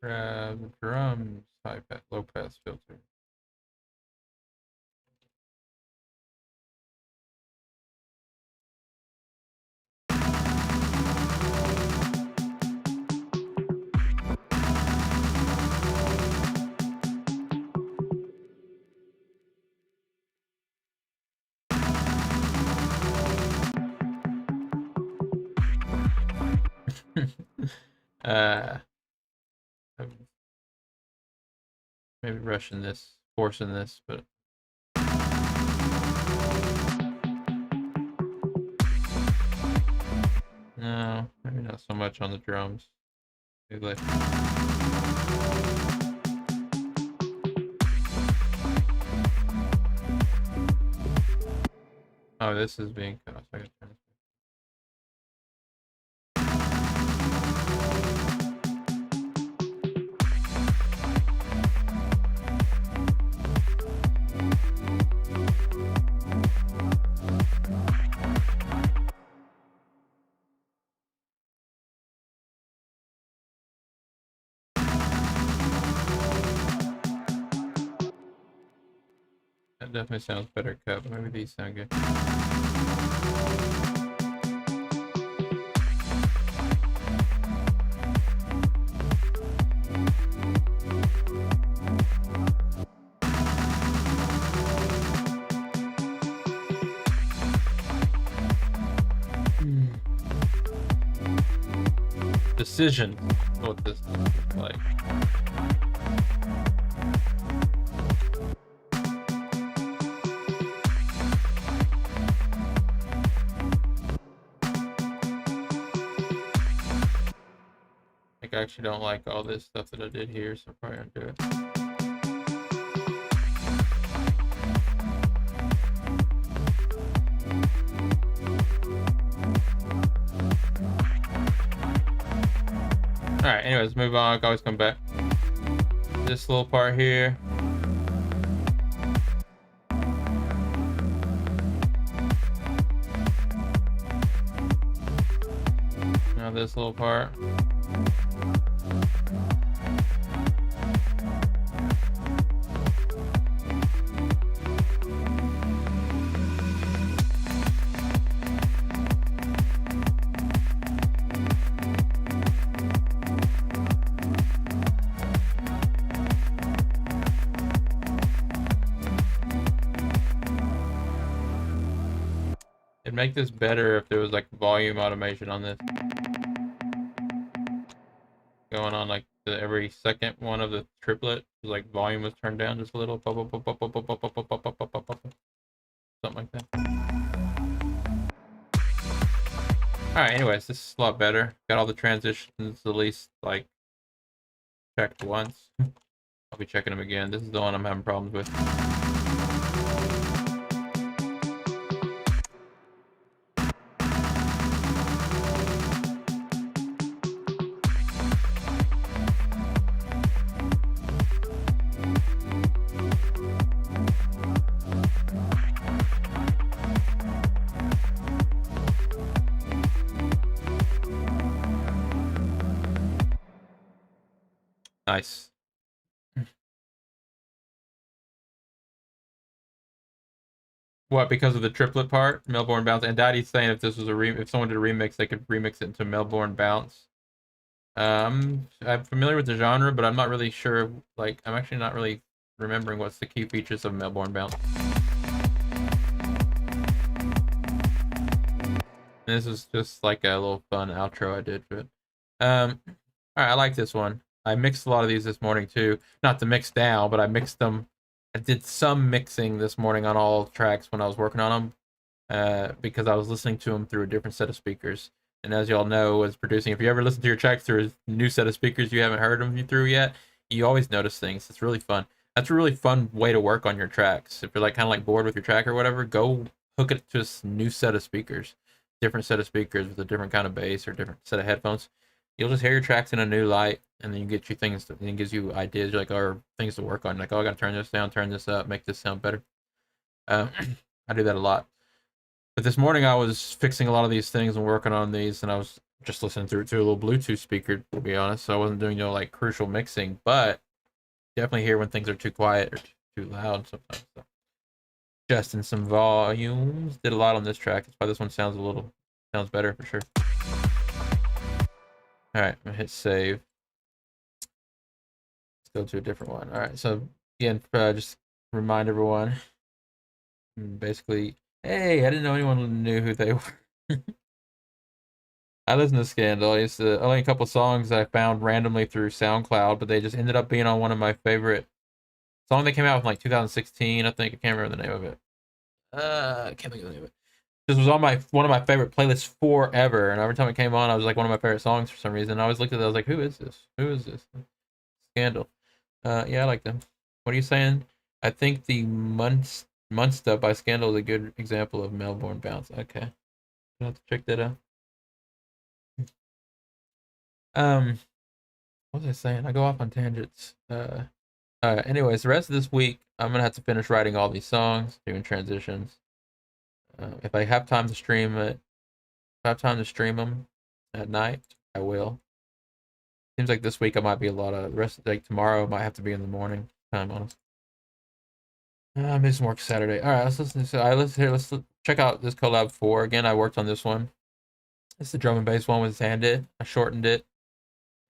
Grab the drums, high pass, low pass filter. Maybe rushing this, forcing this, but no, maybe not so much on the drums. Maybe like... oh, this is being cut off. I gotta turn this. That definitely sounds better cut, but maybe these sound good. Decision, what this looks like. I actually don't like all this stuff that I did here, so I'll probably undo it. Alright, anyways, move on. I can always come back. This little part here. Now this little part. It'd make this better if there was like volume automation on this. Going on like every second one of the triplet, like volume was turned down just a little. Something like that. Alright, anyways, this is a lot better. Got all the transitions at least like checked once. I'll be checking them again. This is the one I'm having problems with. Nice. What, because of the triplet part? Melbourne Bounce. And Daddy's saying if this was if someone did a remix, they could remix it into Melbourne Bounce. I'm familiar with the genre, but I'm not really sure. Like, I'm actually not really remembering what's the key features of Melbourne Bounce. And this is just like a little fun outro I did for it. Alright, I like this one. I mixed a lot of these this morning too. Not to mix down, but I mixed them. I did some mixing this morning on all tracks when I was working on them, because I was listening to them through a different set of speakers. And as y'all know, as producing, if you ever listen to your tracks through a new set of speakers you haven't heard them through yet, you always notice things. It's really fun. That's a really fun way to work on your tracks. If you're like kind of like bored with your track or whatever, go hook it to a new set of speakers, different set of speakers with a different kind of bass or different set of headphones. You'll just hear your tracks in a new light, and then you get you things, and it gives you ideas, like, or things to work on. Like, oh, I gotta turn this down, turn this up, make this sound better. I do that a lot. But this morning I was fixing a lot of these things and working on these, and I was just listening through to a little Bluetooth speaker, to be honest. So I wasn't doing no like crucial mixing, but definitely hear when things are too quiet or too loud sometimes. So adjusting some volumes. Did a lot on this track. That's why this one sounds better for sure. All right, I'm gonna hit save. Let's go to a different one. All right, so again, just remind everyone. Basically, hey, I didn't know anyone knew who they were. I listened to Scandal. It's only a couple songs I found randomly through SoundCloud, but they just ended up being on one of my favorite songs. They came out in like 2016, I think. I can't remember the name of it. I can't think of the name of it. This was on one of my favorite playlists forever, and every time it came on, I was like one of my favorite songs for some reason. I always looked at it, I was like, who is this? Who is this? Scandal. Yeah, I like them. What are you saying? I think the Munsta by Scandal is a good example of Melbourne Bounce. Okay. I'll have to check that out. What was I saying? I go off on tangents. Anyways, the rest of this week, I'm gonna have to finish writing all these songs, doing transitions. If I have time to stream it, if I have time to stream them at night, I will. Seems like this week I might be a lot of the rest of the, like tomorrow might have to be in the morning time, honest. Maybe some work Saturday. All right, let's listen to. Let's check out this collab 4 again. I worked on this one. It's the drum and bass one with Xandit. I shortened it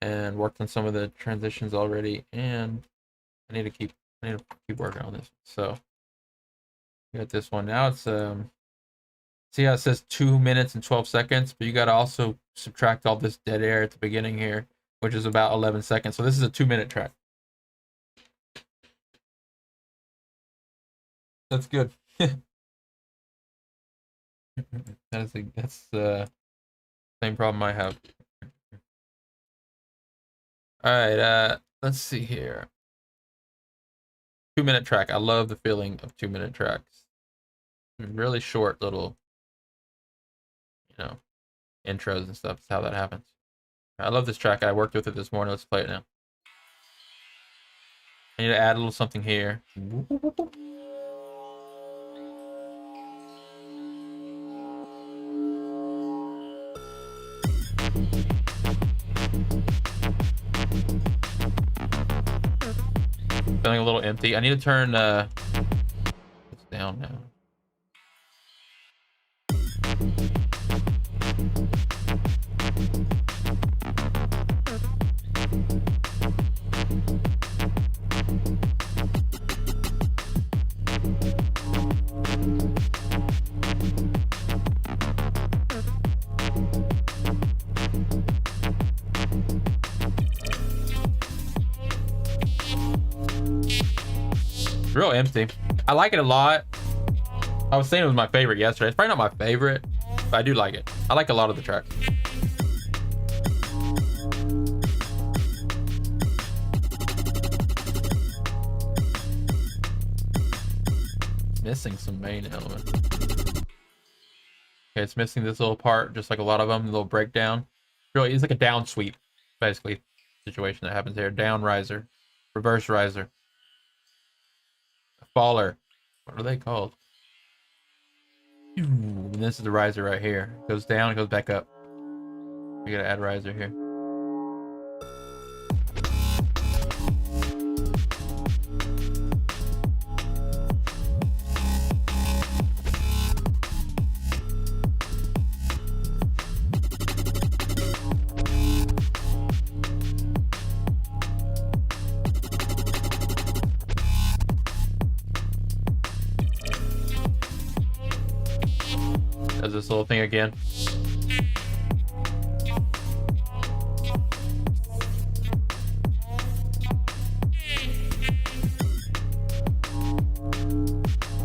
and worked on some of the transitions already, and I need to keep working on this. So we got this one now. It's see how it says 2 minutes and 12 seconds, but you got to also subtract all this dead air at the beginning here, which is about 11 seconds. So this is a 2-minute track. That's good. That's the same problem I have. All right, let's see here. 2-minute track. I love the feeling of 2-minute tracks. Really short little, intros and stuff. That's how that happens. I love this track. I worked with it this morning. Let's play it now. I need to add a little something here. Feeling a little empty. I need to turn it's down now. go empty. I like it a lot. I was saying it was my favorite yesterday. It's probably not my favorite, but I do like it. I like a lot of the tracks. Missing some main element. Okay, it's missing this little part, just like a lot of them, a little breakdown. Really, it's like a down sweep, basically, situation that happens here. Down riser, reverse riser, a faller. What are they called? And this is the riser right here. It goes down, it goes back up. We gotta add riser here. Does this little thing again.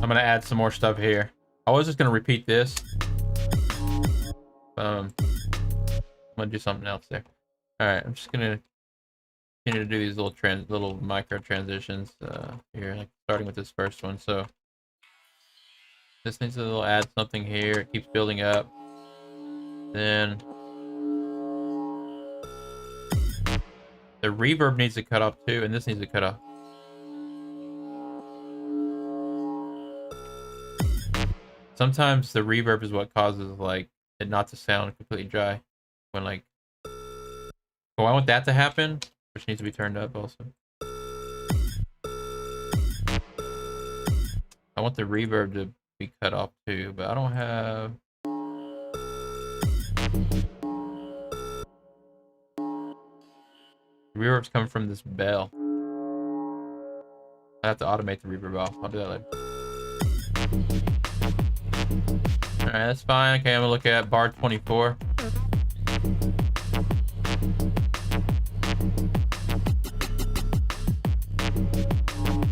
I'm gonna add some more stuff here. I was just gonna repeat this. I'm gonna do something else there. All right, I'm just gonna continue to do these little micro transitions here, like starting with this first one. So this needs to add something here. It keeps building up. Then the reverb needs to cut off too, and this needs to cut off. Sometimes the reverb is what causes like it not to sound completely dry. When like, oh, I want that to happen, which needs to be turned up also. I want the reverb to be cut off too, but I don't have. The reverb's coming from this bell. I have to automate the reverb off. I'll do that later. Alright, that's fine. Okay, I'm gonna look at bar 24.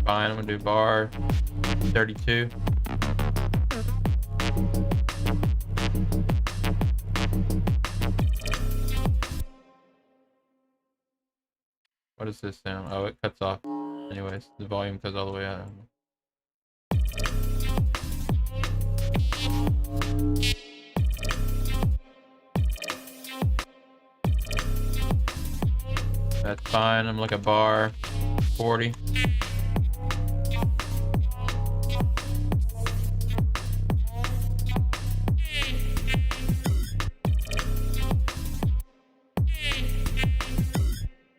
Fine, I'm gonna do bar 32. What does this sound? Oh, it cuts off. Anyways, the volume goes all the way out. That's fine. I'm looking at bar 40.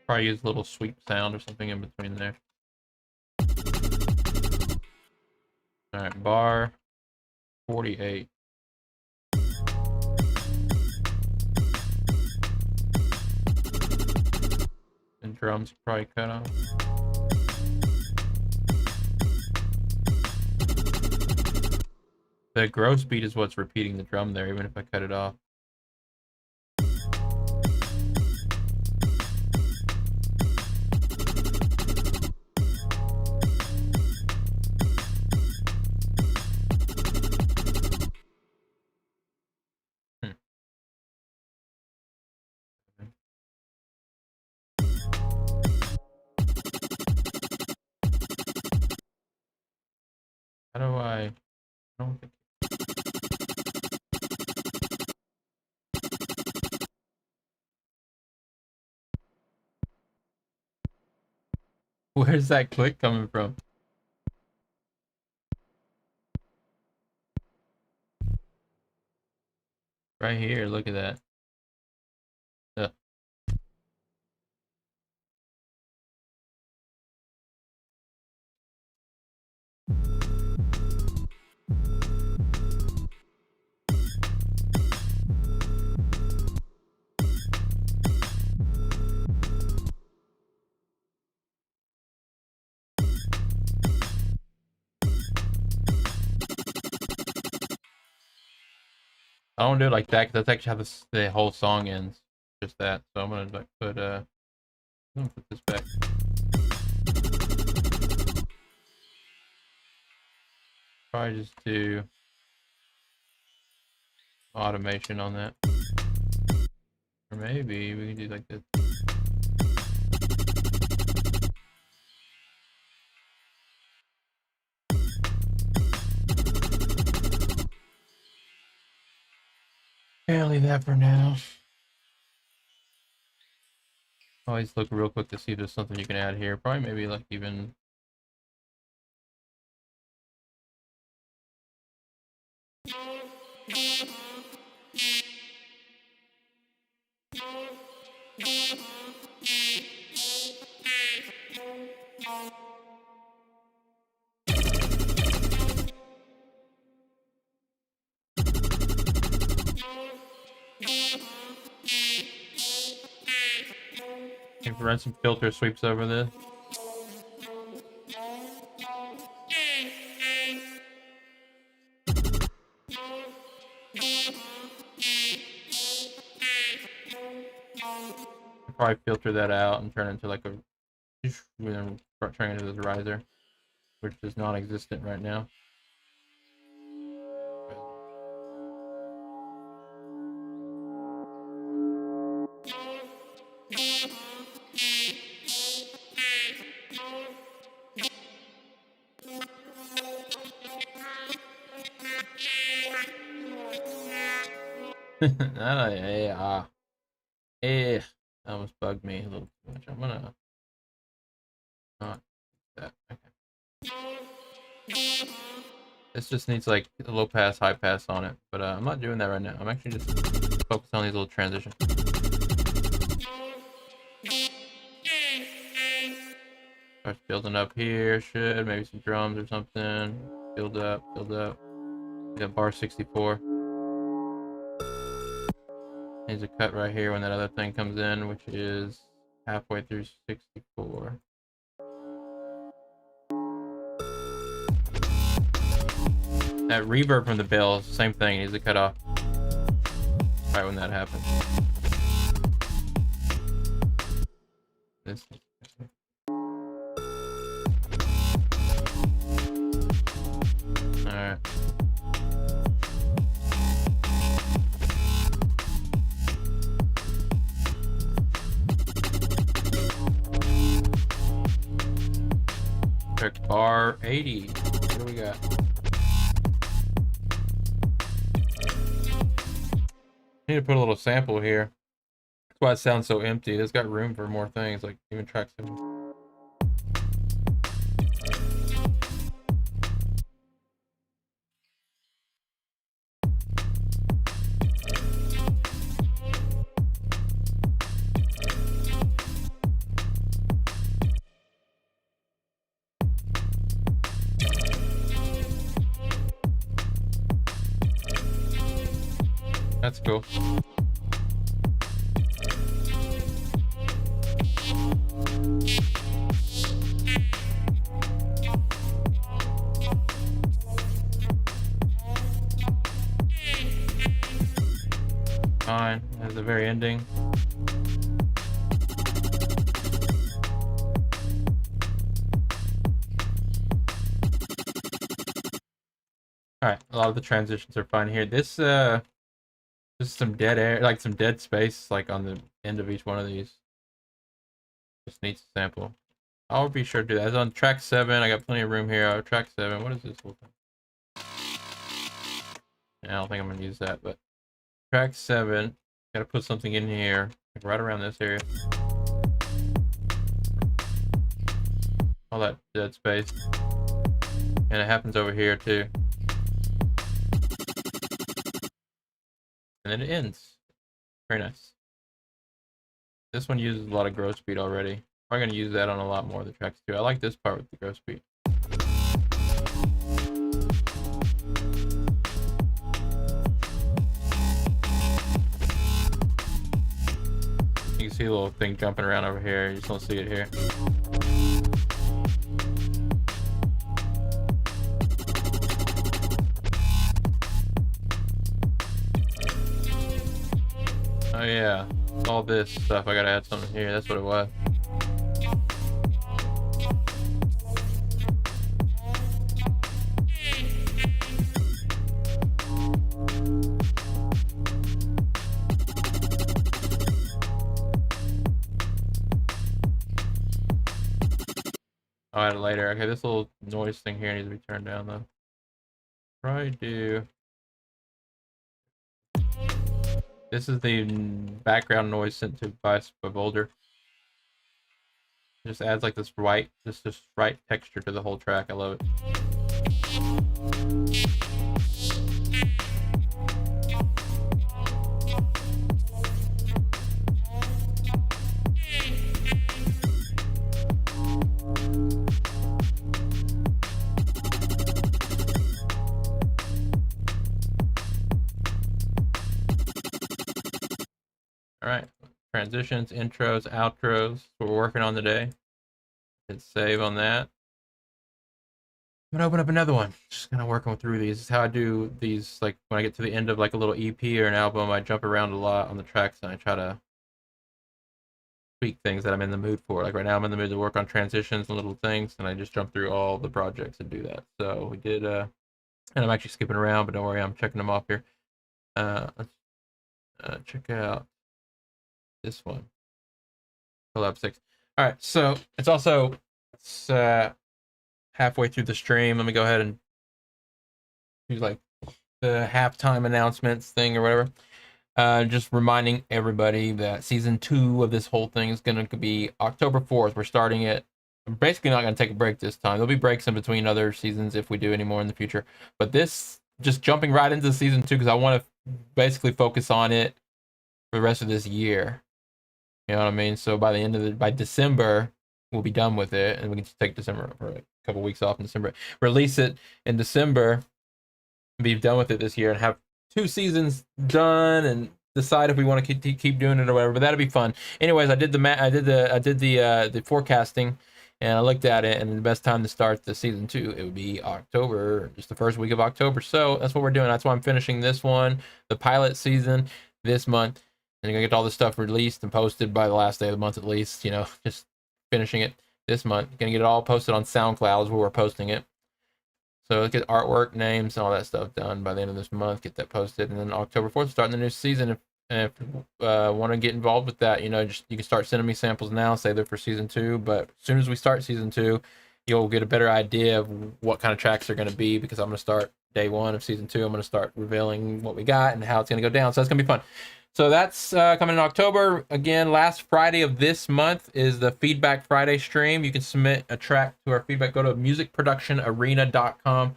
Probably use a little sweep sound or something in between there. Alright, bar 48. And drums probably cut off. The gross beat is what's repeating the drum there, even if I cut it off. How do I don't think. Where's that click coming from? Right here, look at that. Yeah. I don't do it like that because that's actually how the whole song ends. Just that. So I'm gonna like put I'm gonna put this back. Probably just do automation on that. Or maybe we can do like this. Yeah, I'll leave that for now. Always look real quick to see if there's something you can add here. Probably maybe like even if run some filter sweeps over this. Probably filter that out and turn it into like a, start turning into this riser, which is non-existent right now. That almost bugged me a little too much. I'm gonna not that. Okay. This just needs like a low pass, high pass on it, but I'm not doing that right now. I'm actually just focused on these little transitions. Starts building up here. Should maybe some drums or something. Build up, build up. We got bar 64. Needs a cut right here when that other thing comes in, which is halfway through 64. That reverb from the bell, same thing, needs to cut off right when that happens. This. Alright. Check bar 80. What do we got? I need to put a little sample here. That's why it sounds so empty. It's got room for more things, like even track 7. That's cool. Fine, at the very ending. Alright, a lot of the transitions are fine here. This just some dead air, like some dead space, like on the end of each one of these. Just needs a sample. I'll be sure to do that. It's on track 7. I got plenty of room here. Track 7. What is this little thing? Yeah, I don't think I'm gonna use that, but track 7. Gotta put something in here, like right around this area. All that dead space. And it happens over here too. And then it ends. Very nice. This one uses a lot of growth speed already. I'm going to use that on a lot more of the tracks too. I like this part with the growth speed. You can see a little thing jumping around over here. You just don't see it here. Oh yeah, all this stuff. I gotta add something here. That's what it was. I'll add it later. Okay, this little noise thing here needs to be turned down though. Probably do. This is the background noise sent to by Boulder. Just adds like this right texture to the whole track. I love it. All right, transitions, intros, outros, what we're working on today. Hit save on that. I'm gonna open up another one. Just kind of working through these. This is how I do these. Like when I get to the end of like a little EP or an album, I jump around a lot on the tracks and I try to tweak things that I'm in the mood for. Like right now, I'm in the mood to work on transitions and little things, and I just jump through all the projects and do that. So we did, and I'm actually skipping around, but don't worry, I'm checking them off here. Let's check out this one. Collab 6. All right, so it's halfway through the stream. Let me go ahead and do like the halftime announcements thing or whatever. Just reminding everybody that season 2 of this whole thing is going to be October 4th. We're starting it. I'm basically not going to take a break this time. There'll be breaks in between other seasons if we do any more in the future. But this, just jumping right into season 2, because I want to basically focus on it for the rest of this year. You know what I mean? So by the end of by December, we'll be done with it, and we can just take December for a couple weeks off in December. Release it in December, be done with it this year, and have 2 seasons done, and decide if we want to keep doing it or whatever. But that'll be fun. Anyways, I did the forecasting, and I looked at it, and the best time to start the season 2, it would be October, just the first week of October. So that's what we're doing. That's why I'm finishing this one, the pilot season, this month. And you're gonna get all this stuff released and posted by the last day of the month at least. You know, just finishing it this month. Gonna get it all posted on SoundCloud is where we're posting it. So let's get artwork, names, and all that stuff done by the end of this month. Get that posted, and then October 4th, starting the new season. If you want to get involved with that, you know, just you can start sending me samples now. Say they're for season 2, but as soon as we start season 2, you'll get a better idea of what kind of tracks they're going to be, because I'm going to start day 1 of season 2. I'm going to start revealing what we got and how it's going to go down. So that's going to be fun. So that's coming in October. Again, last Friday of this month is the Feedback Friday stream. You can submit a track to our feedback. Go to musicproductionarena.com.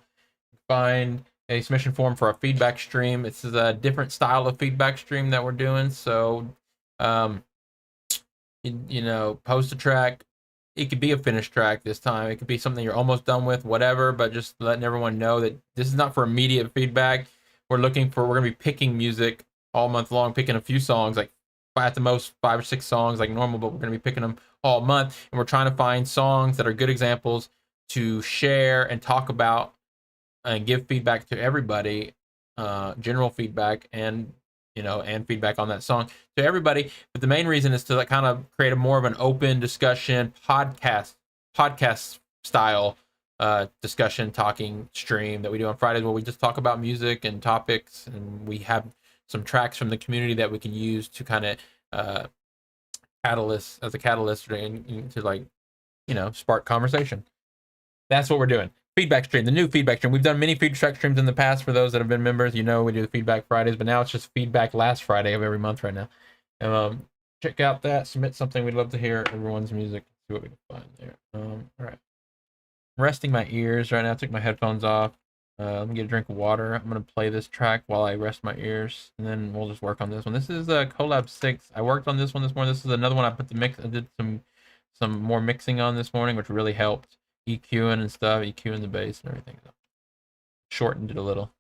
Find a submission form for our feedback stream. It's a different style of feedback stream that we're doing. So, you know, post a track. It could be a finished track this time. It could be something you're almost done with, whatever. But just letting everyone know that this is not for immediate feedback. We're going to be picking music all month long, picking a few songs, like at the most 5 or 6 songs like normal, but we're going to be picking them all month, and we're trying to find songs that are good examples to share and talk about and give feedback to everybody, general feedback, and you know, and feedback on that song to everybody. But the main reason is to like kind of create a more of an open discussion podcast style discussion talking stream that we do on Fridays, where we just talk about music and topics, and we have some tracks from the community that we can use to kind of catalyst and to, like, you know, spark conversation. That's what we're doing. Feedback stream, the new feedback stream. We've done many feedback streams in the past. For those that have been members, you know we do the feedback Fridays, but now it's just feedback last Friday of every month right now. Check out that. Submit something. We'd love to hear everyone's music. See what we can find there. All right. I'm resting my ears right now. I took my headphones off. Let me get a drink of water. I'm going to play this track while I rest my ears, and then we'll just work on this one. This is Collab 6. I worked on this one this morning. This is another one I put the mix. I did some more mixing on this morning, which really helped. EQing and stuff, EQing the bass and everything. Shortened it a little.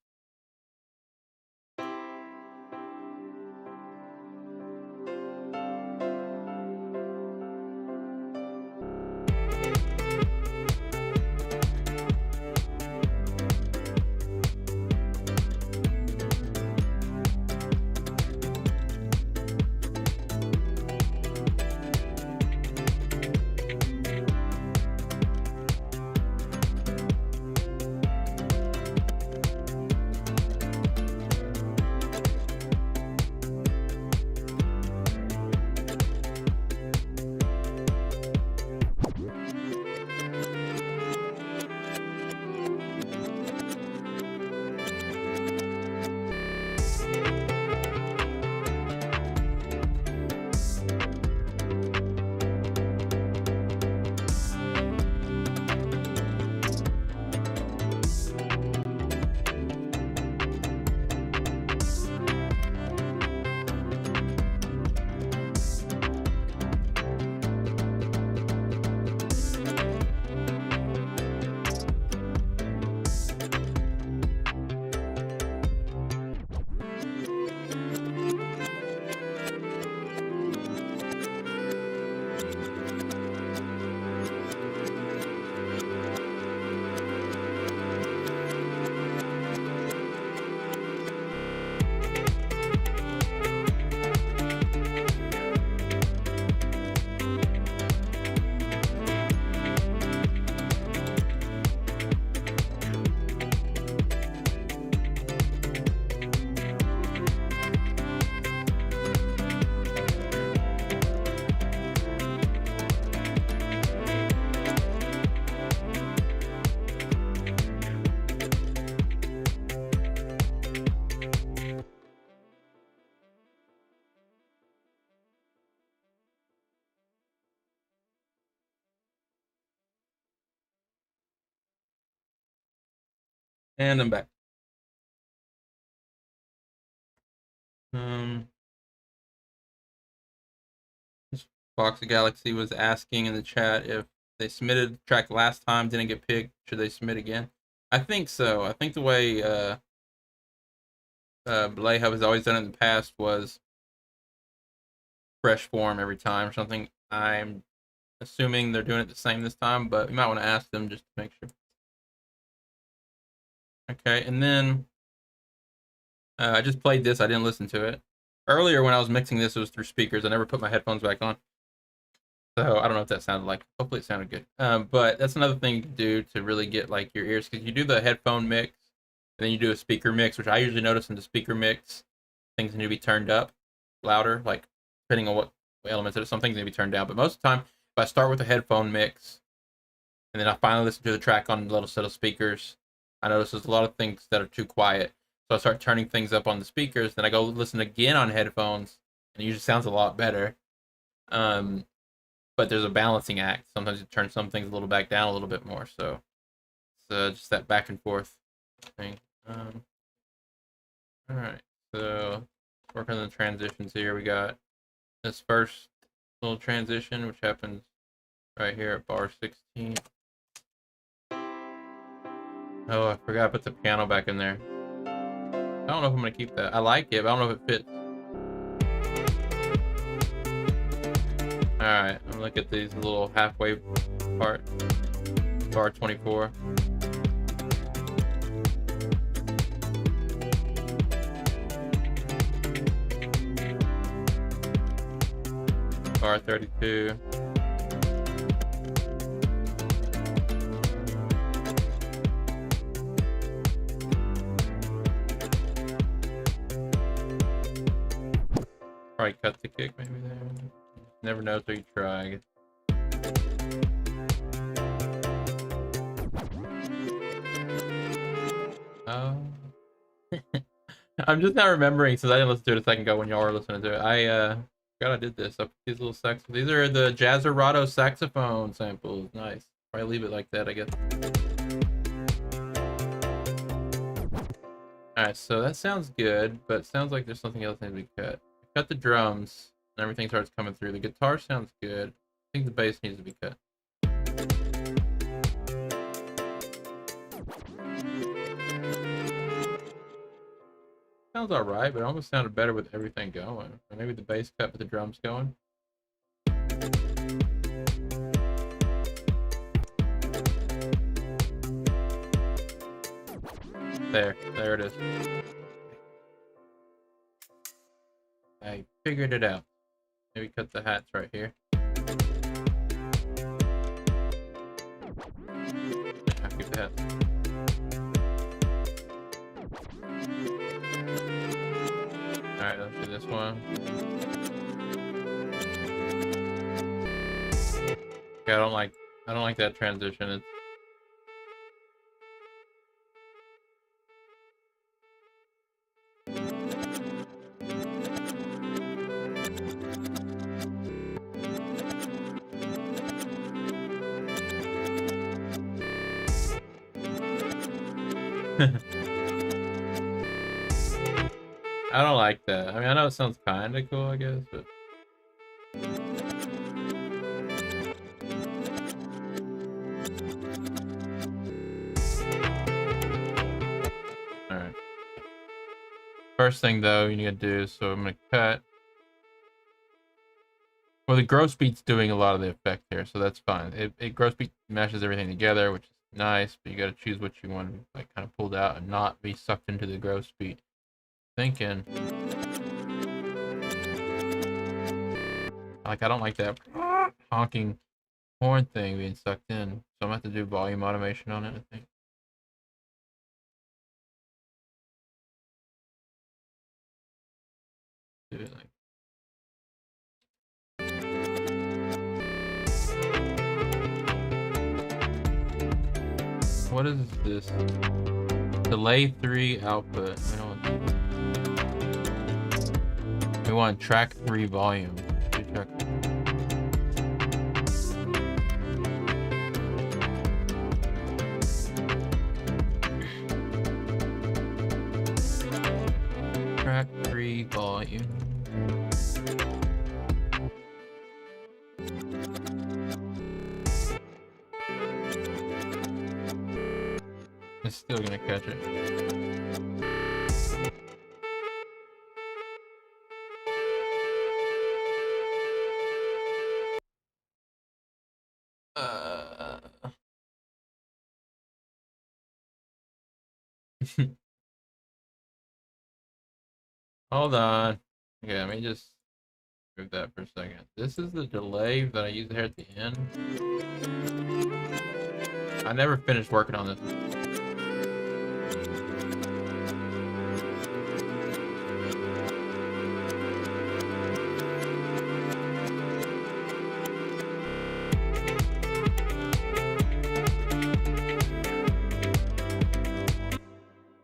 And I'm back. Um, Fox Galaxy was asking in the chat if they submitted the track last time, didn't get picked, should they submit again? I think so. I think the way Belay has always done it in the past was fresh form every time or something. I'm assuming they're doing it the same this time, but you might want to ask them just to make sure. Okay, and then I just played this. I didn't listen to it. Earlier when I was mixing this, it was through speakers. I never put my headphones back on. So I don't know if that sounded like, hopefully it sounded good. But that's another thing you can do to really get like your ears, because you do the headphone mix and then you do a speaker mix, which I usually notice in the speaker mix, things need to be turned up louder, like depending on what elements it is. Some things need to be turned down. But most of the time, if I start with a headphone mix and then I finally listen to the track on a little set of speakers, I notice there's a lot of things that are too quiet. So I start turning things up on the speakers, then I go listen again on headphones, and it usually sounds a lot better. But there's a balancing act. Sometimes you turn some things a little back down a little bit more. So it's just that back and forth thing. All right, so working on the transitions here. We got this first little transition, which happens right here at bar 16. Oh, I forgot to put the piano back in there. I don't know if I'm gonna keep that. I like it, but I don't know if it fits. Alright, I'm gonna look at these little halfway part. Bar 24. Bar 32. Probably cut the kick maybe there. Never know till you try, I guess. I'm just not remembering since I didn't listen to it a second ago when y'all were listening to it. I forgot I did this. I put these little sax. These are the Jazzerado saxophone samples. Nice. Probably leave it like that, I guess. Alright, so that sounds good, but it sounds like there's something else that needs to be cut. Cut the drums, and everything starts coming through. The guitar sounds good. I think the bass needs to be cut. Sounds alright, but it almost sounded better with everything going. Or maybe the bass cut with the drums going. There it is. I figured it out. Maybe cut the hats right here. I'll keep the hats. Alright, let's do this one. Okay, I don't like that transition. It's I don't like that. I mean, I know it sounds kind of cool, I guess, but all right. First thing though, you need to do is, so I'm gonna cut. Well, the gross beat's doing a lot of the effect here, so that's fine. It gross beat meshes everything together, which is nice, but you got to choose what you want to like kind of pulled out and not be sucked into the gross beat. Thinking, like, I don't like that honking horn thing being sucked in, so I'm gonna have to do volume automation on it, I think. Do it like. What is this? Delay 3 output. We want track 3 volume. Track 3 volume. It's still gonna catch it. Hold on. Okay, let me just move that for a second. This is the delay that I use here at the end. I never finished working on this.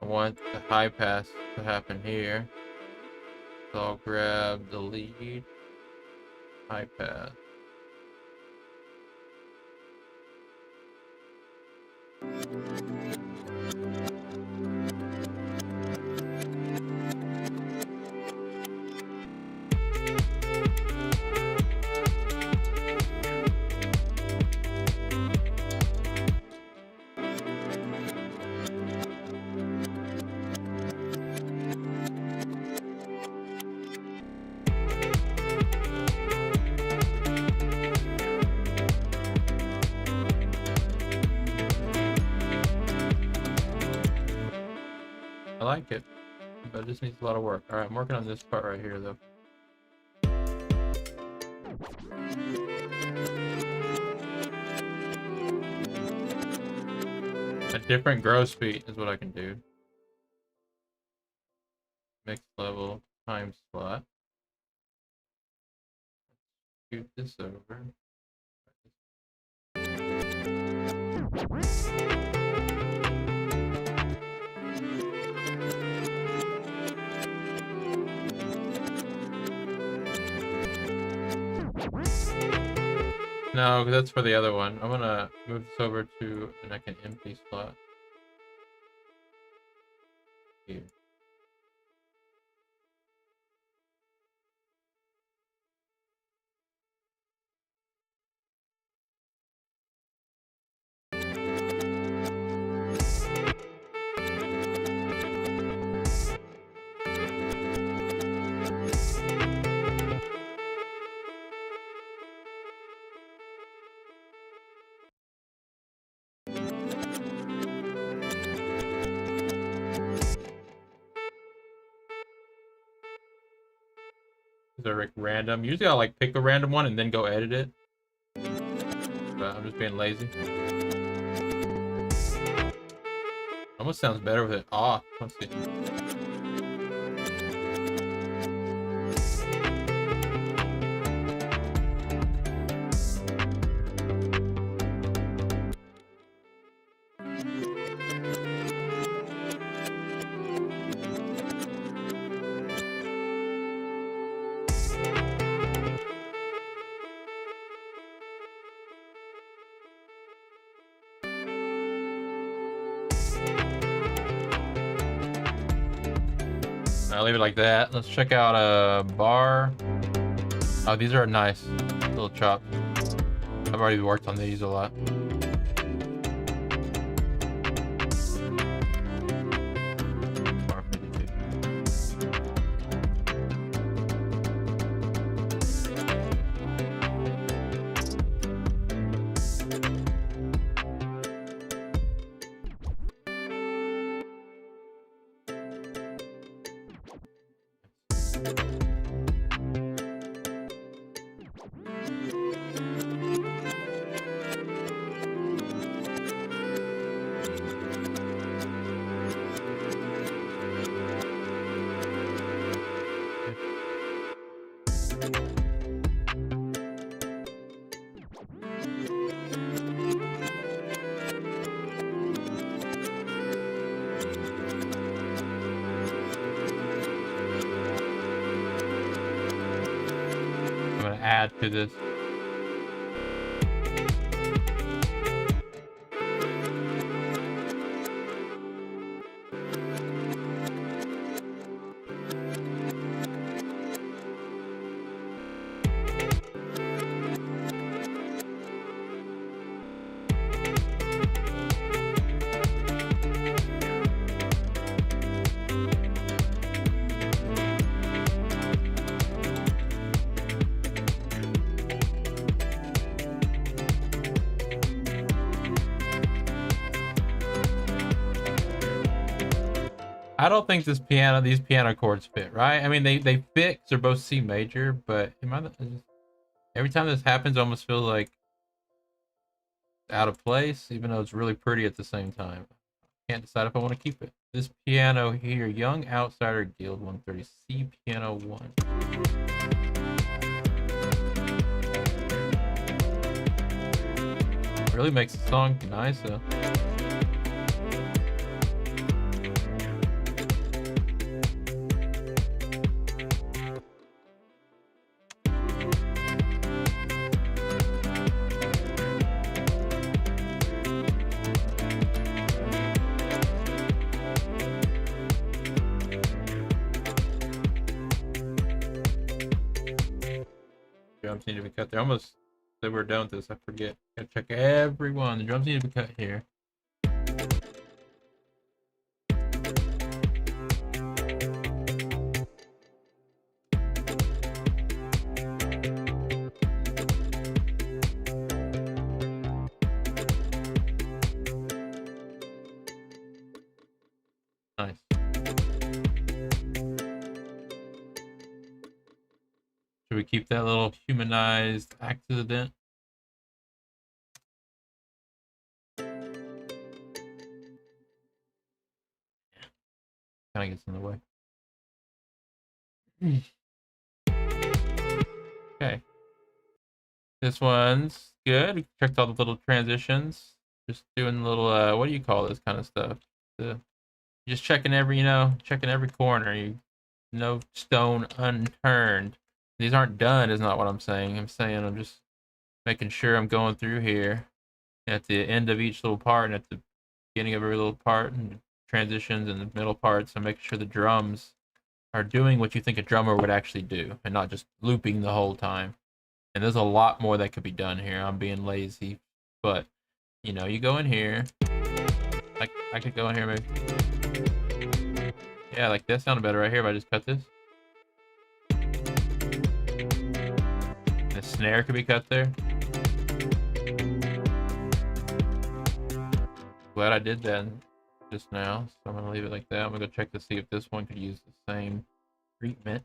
I want the high pass to happen here. So I'll grab the lead, high pass. I like it, but it just needs a lot of work. All right, I'm working on this part right here, though. A different growth speed is what I can do. Mix level, time slot. Scoot this over. No, because that's for the other one. I'm gonna move this over to like an empty slot. Here. They're like random. Usually I'll like pick a random one and then go edit it. But I'm just being lazy. Almost sounds better with it off. Let's see. I'll leave it like that. Let's check out a bar. Oh, these are nice little chops. I've already worked on these a lot. Add to this. I don't think these piano chords fit, right? I mean, they fit 'cause they're both C major, but every time this happens, I almost feel like out of place, even though it's really pretty at the same time. Can't decide if I want to keep it. This piano here, Young Outsider Guild 130, C piano 1. Really makes the song nice though. Drums need to be cut there. Almost said we're done with this. I forget. Gotta check every one. The drums need to be cut here. Nice. Should we keep that little humanized accident? Kind of gets in the way. Okay. This one's good. Checked all the little transitions. Just doing a little what do you call this kind of stuff? The just checking checking every corner. No stone unturned. These aren't done is not what I'm saying. I'm saying I'm just making sure I'm going through here at the end of each little part and at the beginning of every little part and transitions and the middle parts. I'm making sure the drums are doing what you think a drummer would actually do and not just looping the whole time. And there's a lot more that could be done here. I'm being lazy, but you go in here. I could go in here maybe. Yeah, like that sounded better right here if I just cut this. The snare could be cut there. Glad I did that just now, so I'm gonna leave it like that. I'm gonna go check to see if this one could use the same treatment.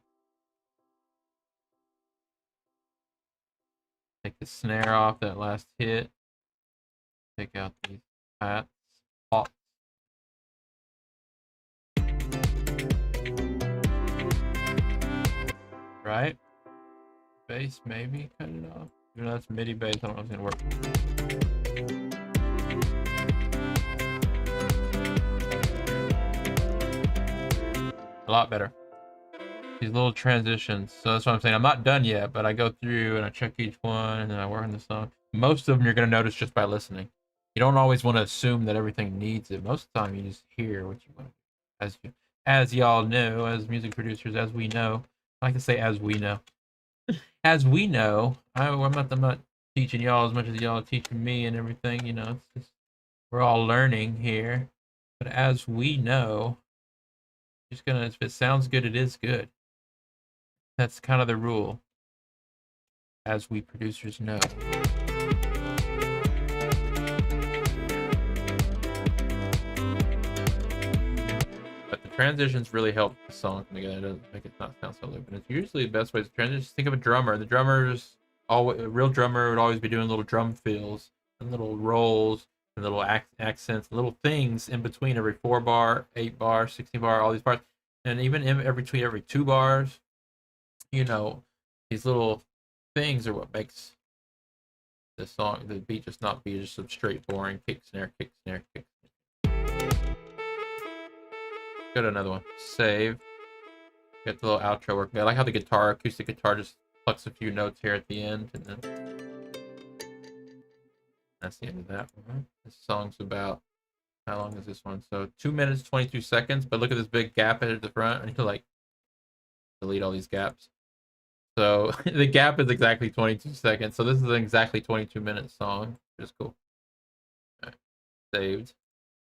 Take the snare off that last hit. Take out these hats. Pots. Right? Bass, maybe cut it off. Even though that's MIDI bass, I don't know if it's gonna work. A lot better. These little transitions. So that's what I'm saying. I'm not done yet, but I go through and I check each one and then I work on the song. Most of them you're gonna notice just by listening. You don't always want to assume that everything needs it. Most of the time you just hear what you want. As y'all know, as music producers, as we know. I like to say as we know. As we know, I'm not teaching y'all as much as y'all are teaching me and everything. It's just we're all learning here. But as we know, just gonna if it sounds good, it is good. That's kind of the rule, as we producers know. But the transitions really help the song come together. It doesn't make it not sound so loopy. And it's usually the best way to transition. Just think of a drummer. The drummer's always a real drummer would always be doing little drum fills and little rolls and little accents, little things in between every 4 bar, 8 bar, 16 bar, all these parts, and even in between every 2 bars. These little things are what makes the beat just not be just some straight boring kick snare, kick snare, kick snare. Go to another one. Save. Get the little outro work. I like how the acoustic guitar just plucks a few notes here at the end, and then that's the end of that one. This song's about how long is this one? So 2 minutes 22 seconds. But look at this big gap at the front. I need to like delete all these gaps. So the gap is exactly 22 seconds. So this is an exactly 22-minute song, which is cool. Right. Saved.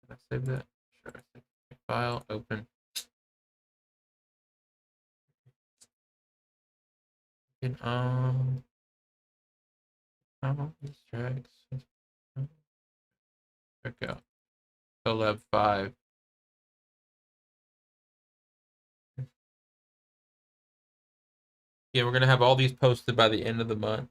Did I save that? Sure. I saved the file. Open. And these tracks. Check out Collab 5. Yeah, we're gonna have all these posted by the end of the month.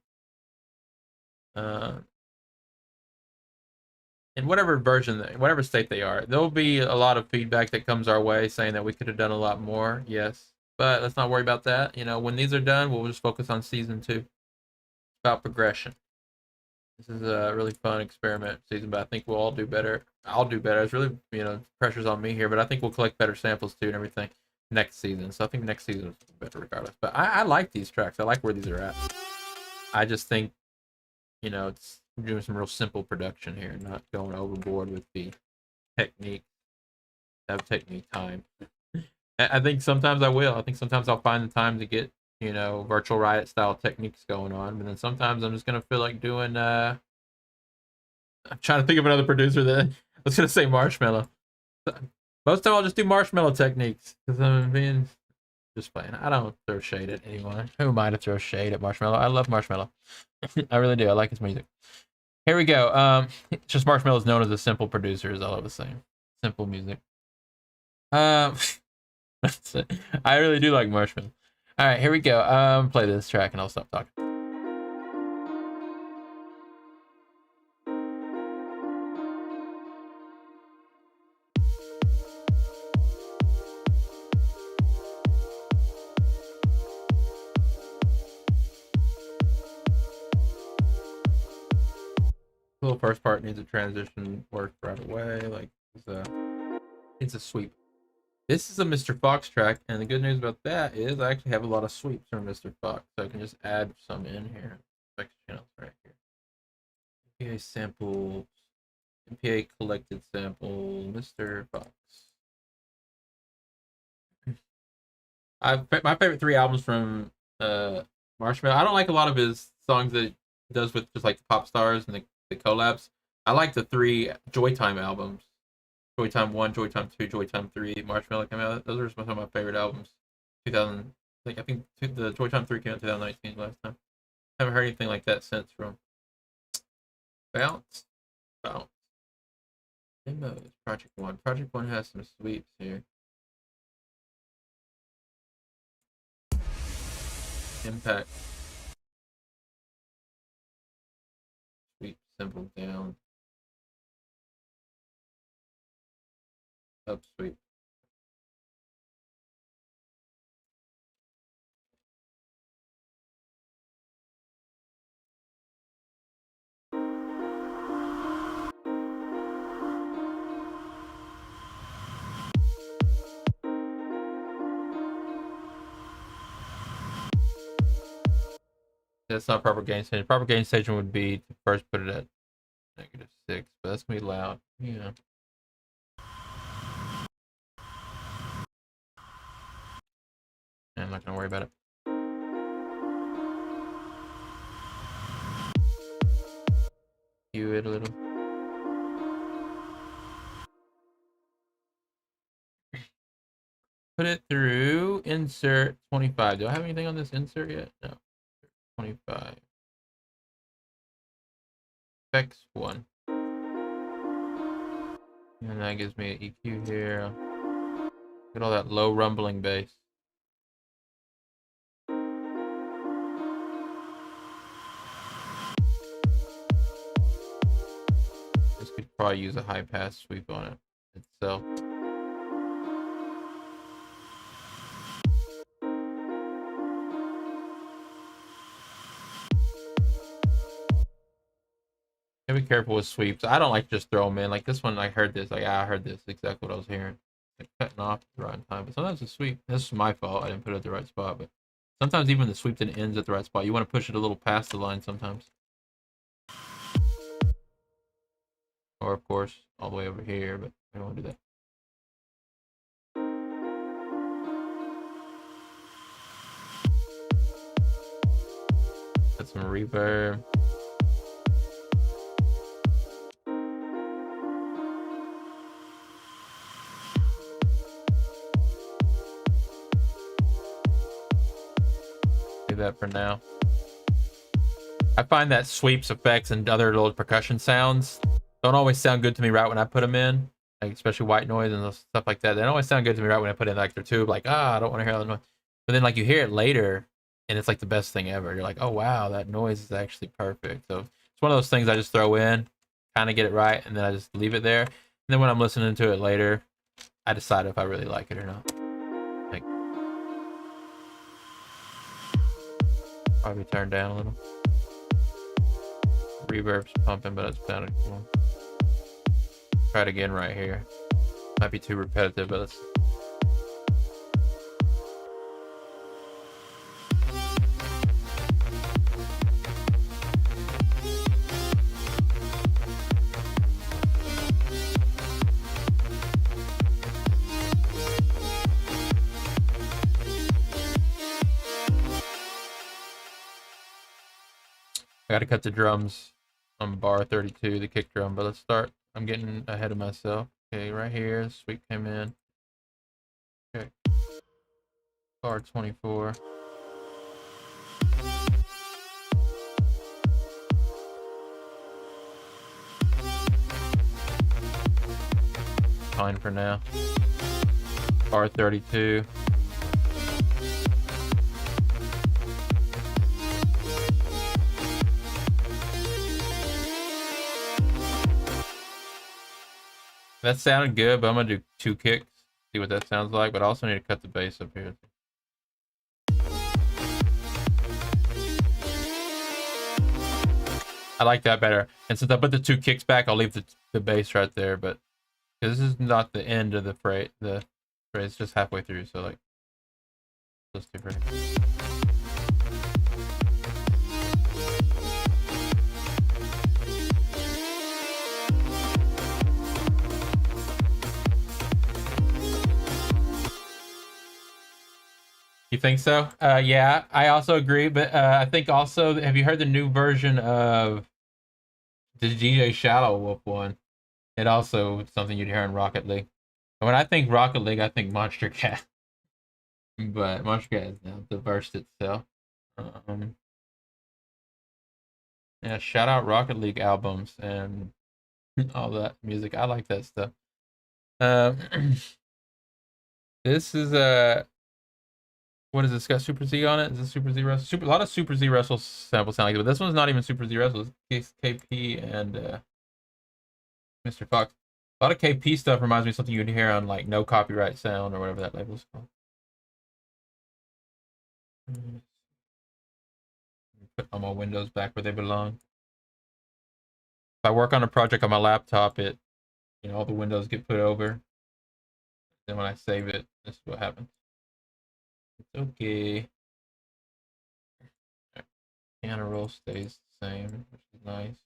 In whatever version, whatever state they are, there'll be a lot of feedback that comes our way saying that we could have done a lot more. Yes, but let's not worry about that. You know, when these are done, we'll just focus on season 2. It's about progression. This is a really fun experiment season, but I think we'll all do better. I'll do better. It's really, pressure's on me here, but I think we'll collect better samples too and everything next season. So I think next season is better regardless. But I like these tracks. I like where these are at. I just think, it's doing some real simple production here, not going overboard with the technique. Have technique time. I think sometimes I will. I think sometimes I'll find the time to get, virtual riot style techniques going on, but then sometimes I'm just gonna feel like doing I'm trying to think of another producer that I was gonna say Marshmallow. Most of the time I'll just do Marshmallow techniques because I'm being just playing. I don't throw shade at anyone. Who am I to throw shade at Marshmallow? I love Marshmallow. I really do. I like his music. Here we go. It's just Marshmallow is known as a simple producer, is all I was saying. Simple music. I really do like Marshmallow. All right, here we go. Play this track and I'll stop talking. The little first part needs a transition work right away. Like it's a sweep. This is a Mr. Fox track, and the good news about that is I actually have a lot of sweeps from Mr. Fox, so I can just add some in here. Effects channels right here. MPA samples, MPA collected sample, Mr. Fox. My favorite 3 albums from Marshmallow. I don't like a lot of his songs that he does with just like the pop stars and the collabs. I like the 3 Joytime albums. Joytime 1, Joytime 2, Joytime 3, Marshmallow came out. Those are some of my favorite albums. 2000, I think the Joytime 3 came out 2019 last time. Haven't heard anything like that since from Bounce. Demos, Project 1. Project 1 has some sweeps here. Impact. Sweep, simple down. Up sweep. That's not proper gain station. Proper gain station would be to first put it at -6, but that's gonna be loud. Yeah. I'm not gonna worry about it. Cue it a little. Put it through insert 25. Do I have anything on this insert yet? No. 25. Effects 1. And that gives me an EQ here. Get all that low rumbling bass. This could probably use a high pass sweep on it itself. Be careful with sweeps. I don't like to just throw them in. Like this one, I heard this. Like I heard this. Exactly what I was hearing. Like cutting off at the right time. But sometimes the sweep. This is my fault. I didn't put it at the right spot. But sometimes even the sweep didn't ends at the right spot. You want to push it a little past the line sometimes. Or of course, all the way over here. But I don't want to do that. Got some reverb. That for now. I find that sweeps, effects, and other little percussion sounds don't always sound good to me right when I put them in, like especially white noise and stuff like that. They don't always sound good to me right when I put in like their tube. Like I don't want to hear all the noise. But then like you hear it later, and it's like the best thing ever. You're like, oh wow, that noise is actually perfect. So it's one of those things I just throw in, kind of get it right, and then I just leave it there. And then when I'm listening to it later, I decide if I really like it or not. Like, probably turn down a little. Reverb's pumping, but it sounded cool. Try it again right here. Might be too repetitive, but let's. I gotta cut the drums on bar 32, the kick drum, but let's start. I'm getting ahead of myself. Okay, right here, sweep came in. Okay. Bar 24. Fine for now. Bar 32. That sounded good, but I'm gonna do 2 kicks, see what that sounds like, but I also need to cut the bass up here. I like that better. And since I put the 2 kicks back, I'll leave the bass right there, but because this is not the end of the phrase, just halfway through, so like, those 2 phrases. You think so? Yeah, I also agree, but I think also, have you heard the new version of the DJ Shadow Whoop one? It also something you'd hear in Rocket League. And when I think Rocket League, I think Monster Cat. But Monster Cat is now the verse itself. Yeah, shout out Rocket League albums and all that music. I like that stuff. This is a what is this? Got Super Z on it? Is this Super Z Wrestle? A lot of Super Z Wrestle samples sound like it, but this one's not even Super Z Wrestle. It's KP and Mr. Fox. A lot of KP stuff reminds me of something you'd hear on like No Copyright Sound or whatever that label's called. Put all my windows back where they belong. If I work on a project on my laptop, all the windows get put over. Then when I save it, this is what happens. It's okay. Piano roll stays the same, which is nice.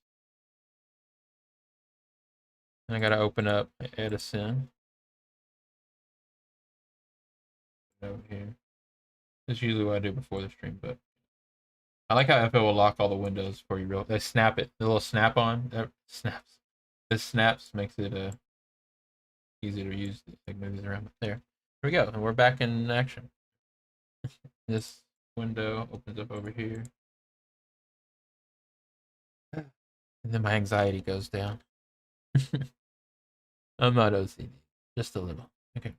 And I gotta open up Edison. Over here. This is usually what I do before the stream, but I like how FL will lock all the windows for you. They snap it. The little snap on that snaps. This snaps makes it easy to use. It moves around there. Here we go, and we're back in action. This window opens up over here, and then my anxiety goes down. I'm not OCD, just a little. Okay.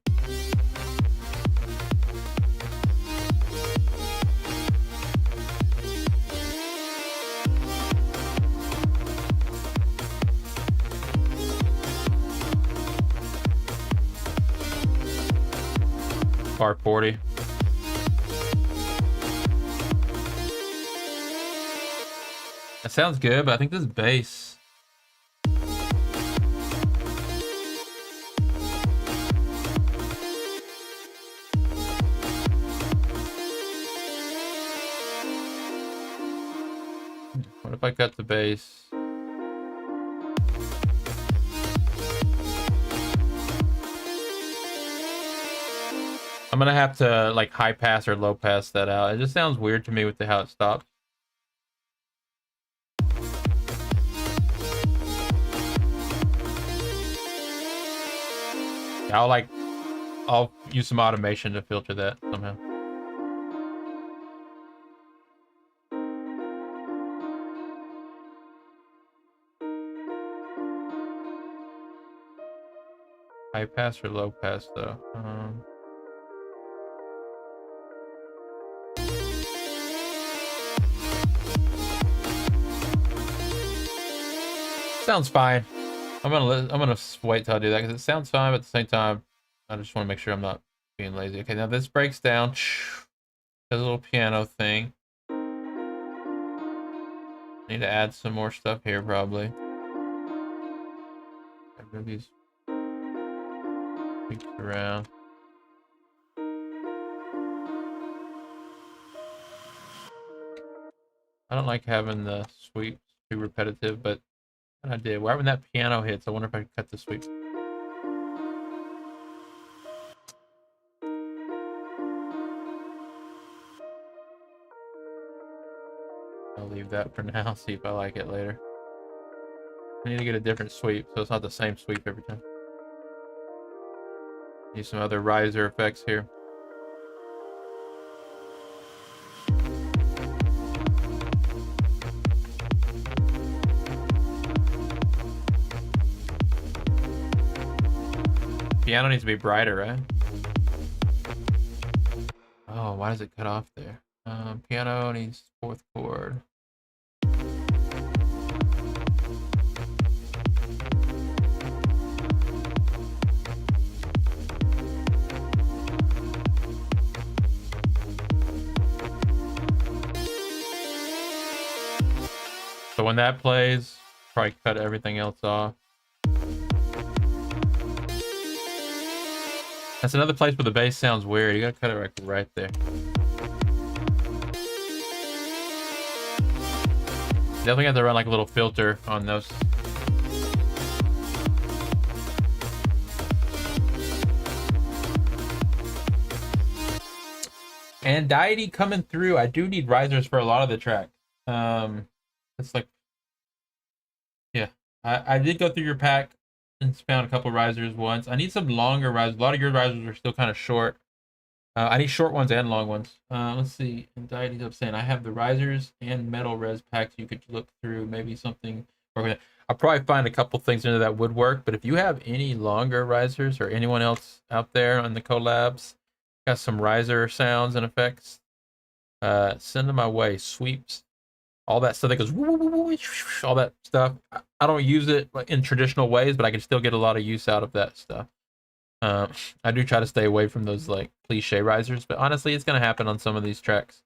Bar 40. That sounds good, but I think this bass. What if I cut the bass? I'm gonna have to like high pass or low pass that out. It just sounds weird to me with how it stops. I'll use some automation to filter that somehow. High pass or low pass though. Sounds fine. I'm gonna wait till I do that because it sounds fine, but at the same time, I just want to make sure I'm not being lazy. Okay, now this breaks down. There's a little piano thing. Need to add some more stuff here probably. Move these things around. I don't like having the sweeps too repetitive, but I did. Why when that piano hits, I wonder if I can cut the sweep. I'll leave that for now, see if I like it later. I need to get a different sweep, so it's not the same sweep every time. Need some other riser effects here. Piano needs to be brighter, right? Oh, why does it cut off there? Piano needs 4th chord. So when that plays, probably cut everything else off. That's another place where the bass sounds weird. You gotta cut it right there. Definitely have to run like a little filter on those. And Deity coming through. I do need risers for a lot of the tracks. It's like, yeah, I did go through your pack and found a couple risers once. I need some longer risers. A lot of your risers are still kind of short. I need short ones and long ones. Let's see. And Deity's up saying I have the risers and metal res packs. You could look through maybe something. I'll probably find a couple things into that would work. But if you have any longer risers or anyone else out there on the collabs, got some riser sounds and effects, send them my way. Sweeps, all that stuff that goes, all that stuff. I don't use it in traditional ways, but I can still get a lot of use out of that stuff. I do try to stay away from those like cliche risers, but honestly, it's gonna happen on some of these tracks.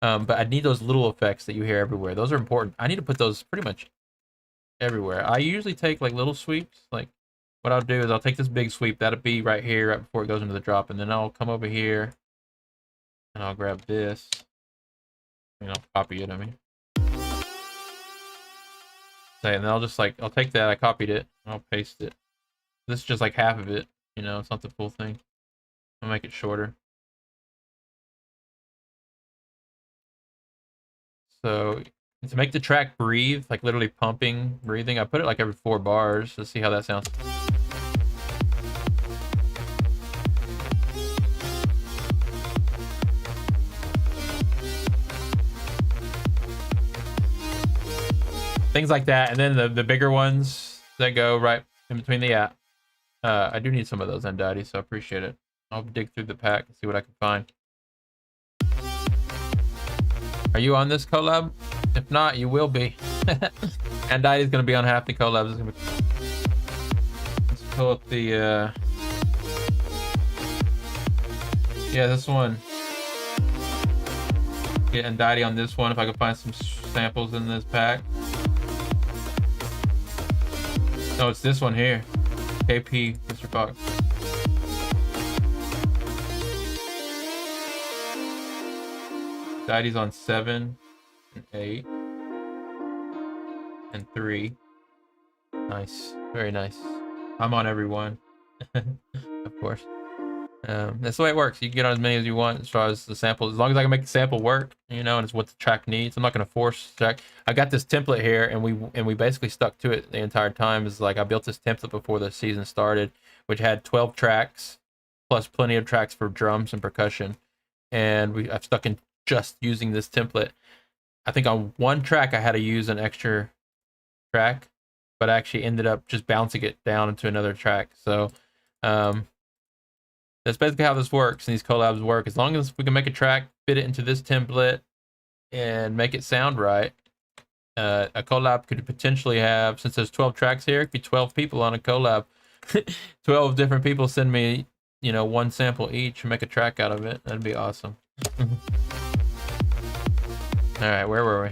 But I need those little effects that you hear everywhere. Those are important. I need to put those pretty much everywhere. I usually take like little sweeps. Like what I'll do is I'll take this big sweep. That'll be right here, right before it goes into the drop, and then I'll come over here and I'll grab this. And I'll copy it. I mean, and then I'll just like I'll take that. I copied it. And I'll paste it. This is just like half of it. You know, it's not the full thing. I'll make it shorter. So to make the track breathe, like literally pumping, breathing, I put it like every 4 bars. Let's see how that sounds. Things like that. And then the bigger ones that go right in between the app. I do need some of those Untitled, so I appreciate it. I'll dig through the pack and see what I can find. Are you on this collab? If not, you will be. Untitled is going to be on half the collabs. Let's pull up the... Yeah, this one. Get Untitled on this one if I can find some samples in this pack. No, it's this one here. KP, Mr. Fox. Deity's on 7 and 8 and 3. Nice, very nice. I'm on every one, of course. That's the way it works. You can get on as many as you want as far as the sample. As long as I can make the sample work, you know, and it's what the track needs. I'm not going to force track. I got this template here, and we basically stuck to it the entire time. It's like I built this template before the season started, which had 12 tracks plus plenty of tracks for drums and percussion, and I've stuck in just using this template. I think on one track I had to use an extra track, but I actually ended up just bouncing it down into another track. So that's basically how this works, and these collabs work. As long as we can make a track, fit it into this template, and make it sound right, A collab could potentially have, since there's 12 tracks here, it could be 12 people on a collab. 12 different people send me, you know, one sample each and make a track out of it. That'd be awesome. All right, where were we?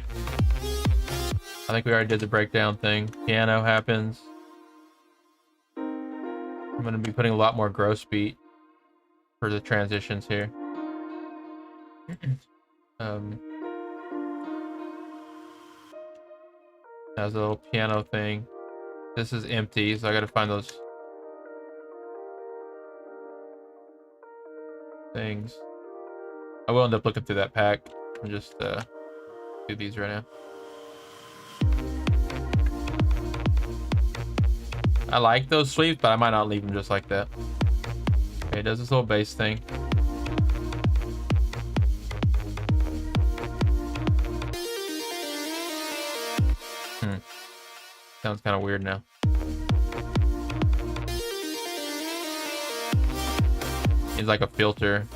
I think we already did the breakdown thing. Piano happens. I'm going to be putting a lot more gross beat for the transitions here. There's a little piano thing. This is empty, so I got to find those things. I will end up looking through that pack and just do these right now. I like those sleeves, but I might not leave them just like that. Okay, it does this little bass thing. Sounds kind of weird now. It's like a filter.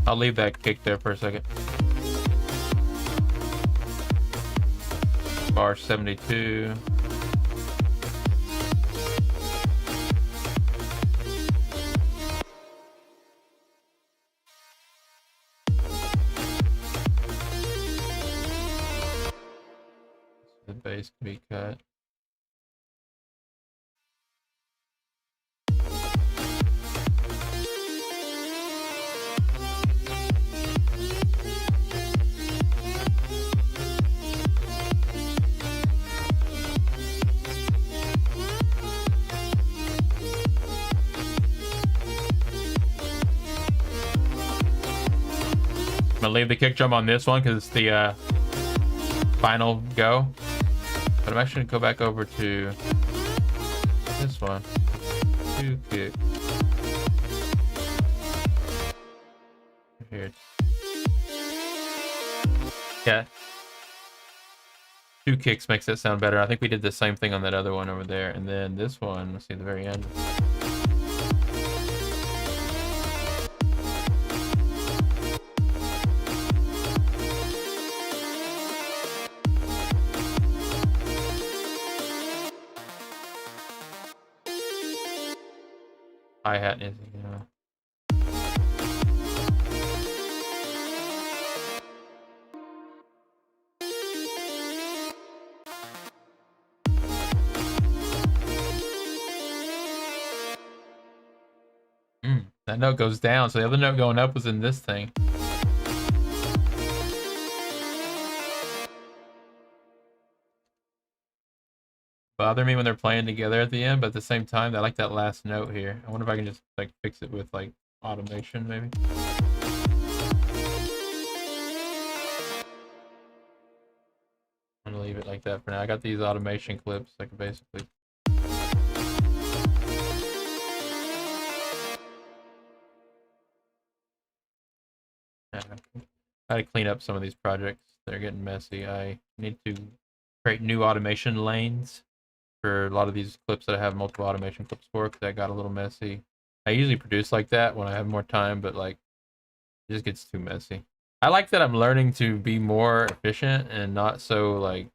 I'll leave that kick there for a second. Bar 72. The bass can be cut. I'm gonna leave the kick drum on this one because it's the final go. But I'm actually gonna go back over to this one. 2 kick. Here. Yeah. 2 kicks makes it sound better. I think we did the same thing on that other one over there. And then this one, let's see the very end. Hi-hat is, you know. That note goes down, so the other note going up was in this thing. Bother me when they're playing together at the end, but at the same time, I like that last note here. I wonder if I can just like fix it with like automation, maybe. I'm gonna leave it like that for now. I got these automation clips. I can basically. I gotta clean up some of these projects. They're getting messy. I need to create new automation lanes for a lot of these clips that I have multiple automation clips for, because that got a little messy. I usually produce like that when I have more time, but like it just gets too messy. I like that I'm learning to be more efficient and not so like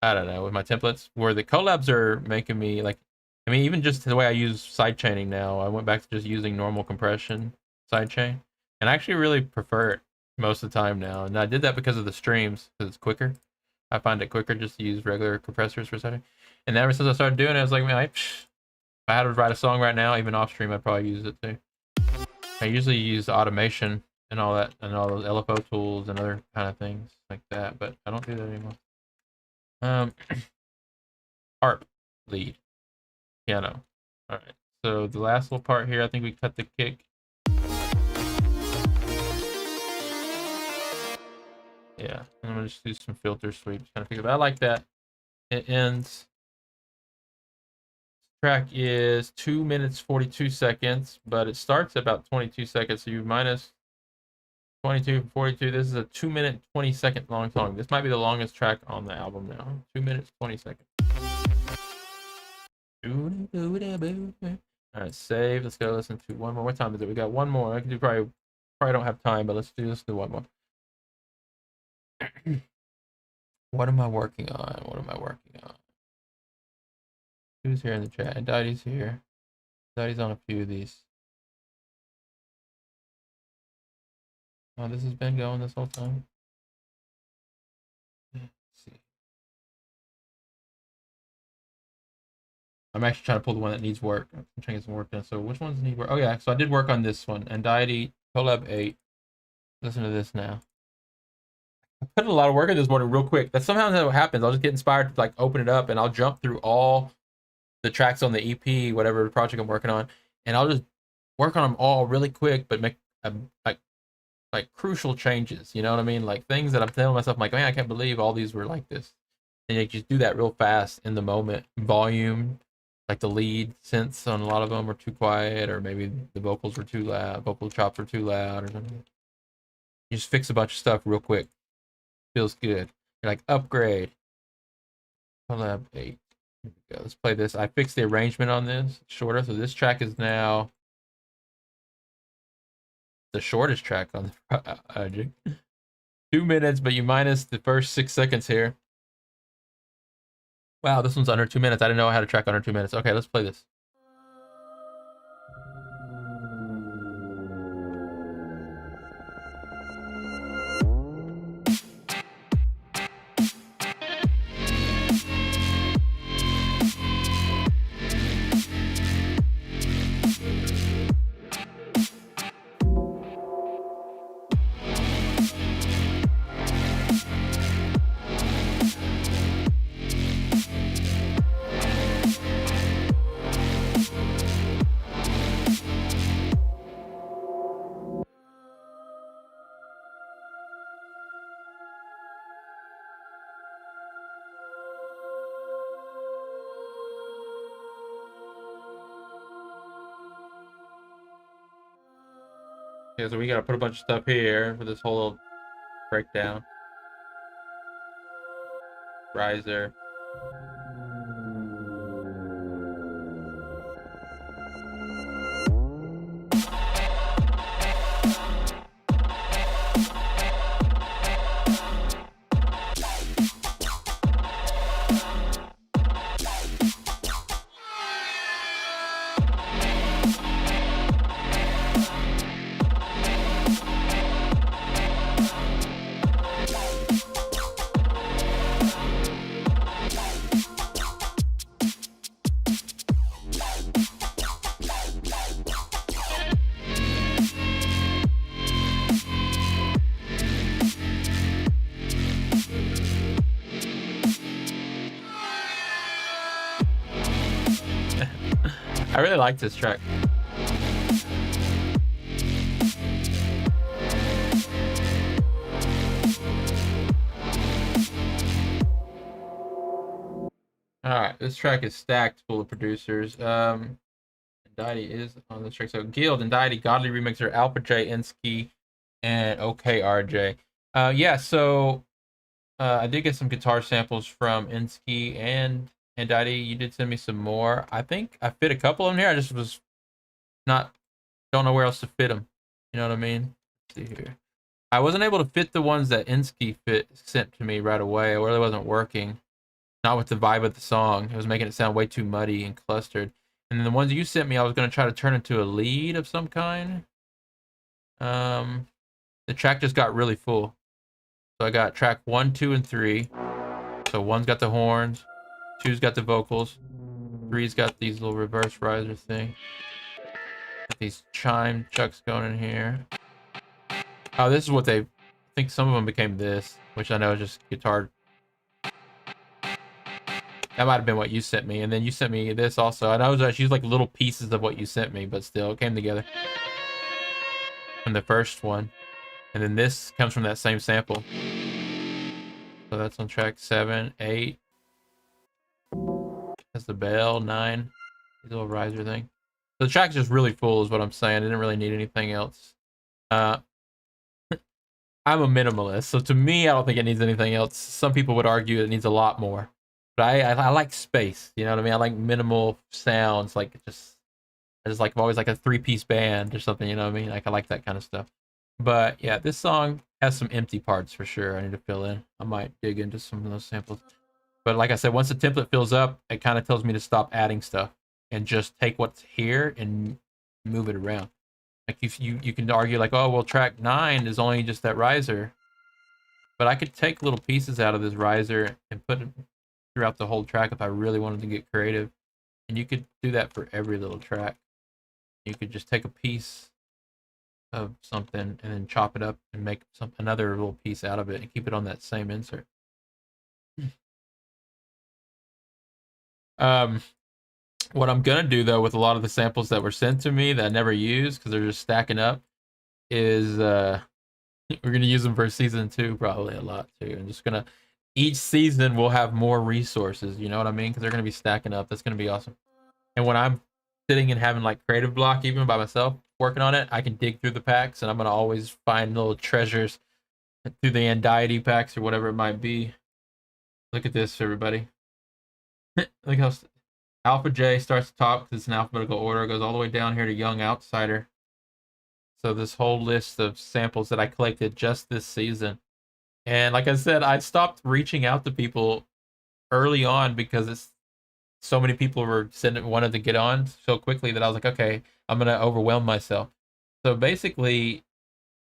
I don't know, with my templates, where the collabs are making me like, I mean, even just the way I use sidechaining now, I went back to just using normal compression sidechain, and I actually really prefer it most of the time now. And I did that because of the streams, because it's quicker. I find it quicker just to use regular compressors for setting. And ever since I started doing it, I was like, man, if I had to write a song right now, even off stream, I'd probably use it too. I usually use automation and all that, and all those LFO tools and other kind of things like that, but I don't do that anymore. Harp, lead, piano. All right. So the last little part here, I think we cut the kick. Yeah, I'm gonna just do some filter sweeps. Kind of figure that. I like that. It ends. Track is 2 minutes 42 seconds, but it starts about 22 seconds. So you minus 22 from 42. This is a 2 minute 20-second long song. This might be the longest track on the album now. 2 minutes 20 seconds. All right, save. Let's go listen to one more. What time is it? We got one more. I can do probably don't have time, but let's do one more. What am I working on? What am I working on? Who's here in the chat? And Daddy's here. Daddy's on a few of these. Oh, this has been going this whole time. Let's see. I'm actually trying to pull the one that needs work. I'm trying to get some work done. So which ones need work? Oh yeah, so I did work on this one. Anxiety, Collab 8. Listen to this now. I put in a lot of work in this morning real quick. That's sometimes how it happens. I'll just get inspired to like open it up and I'll jump through all the tracks on the EP, whatever project I'm working on, and I'll just work on them all really quick, but make like crucial changes. You know what I mean? Like things that I'm telling myself, I'm like, man, I can't believe all these were like this. And you just do that real fast in the moment. Volume, like the lead synths on a lot of them were too quiet, or maybe the vocals were too loud, vocal chops were too loud, or something. You just fix a bunch of stuff real quick. Feels good. You're like upgrade. Collab 8. Here we go. Let's play this. I fixed the arrangement on this shorter, so this track is now the shortest track on the project. 2 minutes, but you minus the first 6 seconds here. Wow, this one's under 2 minutes. I didn't know I had a track under 2 minutes. Okay, let's play this. Yeah, so we gotta put a bunch of stuff here for this whole breakdown. Riser. I really like this track. Alright, this track is stacked full of producers. Indicty is on this track. So Guild, Indicty, Godly Remixer, Alpha J, Insky, and OKRJ. Yeah, so I did get some guitar samples from Insky and Indicty. You did send me some more. I think I fit a couple of them here. I just was don't know where else to fit them. You know what I mean? Let's see here. I wasn't able to fit the ones that Insky sent to me right away. It really wasn't working. Not with the vibe of the song. It was making it sound way too muddy and clustered. And then the ones you sent me, I was going to try to turn into a lead of some kind. The track just got really full. So I got track 1, 2, and 3. So 1's got the horns, 2's got the vocals, 3's got these little reverse riser thing. Got these chime chucks going in here. Oh, this is what I think some of them became this, which I know is just guitar. That might have been what you sent me, and then you sent me this also. I know it was actually like little pieces of what you sent me, but still, it came together from the first one. And then this comes from that same sample. So that's on track 7, 8. That's the bell, 9. These little riser thing. So the track's just really full is what I'm saying. I didn't really need anything else. I'm a minimalist, so to me, I don't think it needs anything else. Some people would argue it needs a lot more. But I like space, you know what I mean? I like minimal sounds, like just I just like always like a 3-piece band or something, you know what I mean? Like I like that kind of stuff. But yeah, this song has some empty parts for sure. I need to fill in. I might dig into some of those samples. But like I said, once the template fills up, it kind of tells me to stop adding stuff and just take what's here and move it around. Like if you can argue like, oh well, track 9 is only just that riser, but I could take little pieces out of this riser and put it throughout the whole track if I really wanted to get creative. And you could do that for every little track. You could just take a piece of something and then chop it up and make another little piece out of it and keep it on that same insert. What I'm gonna do though with a lot of the samples that were sent to me that I never use because they're just stacking up is we're gonna use them for season 2 probably a lot too. I'm just gonna each season we'll have more resources. You know what I mean? Because they're gonna be stacking up. That's gonna be awesome. And when I'm sitting and having like creative block even by myself working on it, I can dig through the packs and I'm gonna always find little treasures through the anxiety packs or whatever it might be. Look at this, everybody. Look how Alpha J starts at the top because it's in alphabetical order, goes all the way down here to Young Outsider. So this whole list of samples that I collected just this season. And like I said, I stopped reaching out to people early on because it's so many people were wanted to get on so quickly that I was like, okay, I'm gonna overwhelm myself. So basically,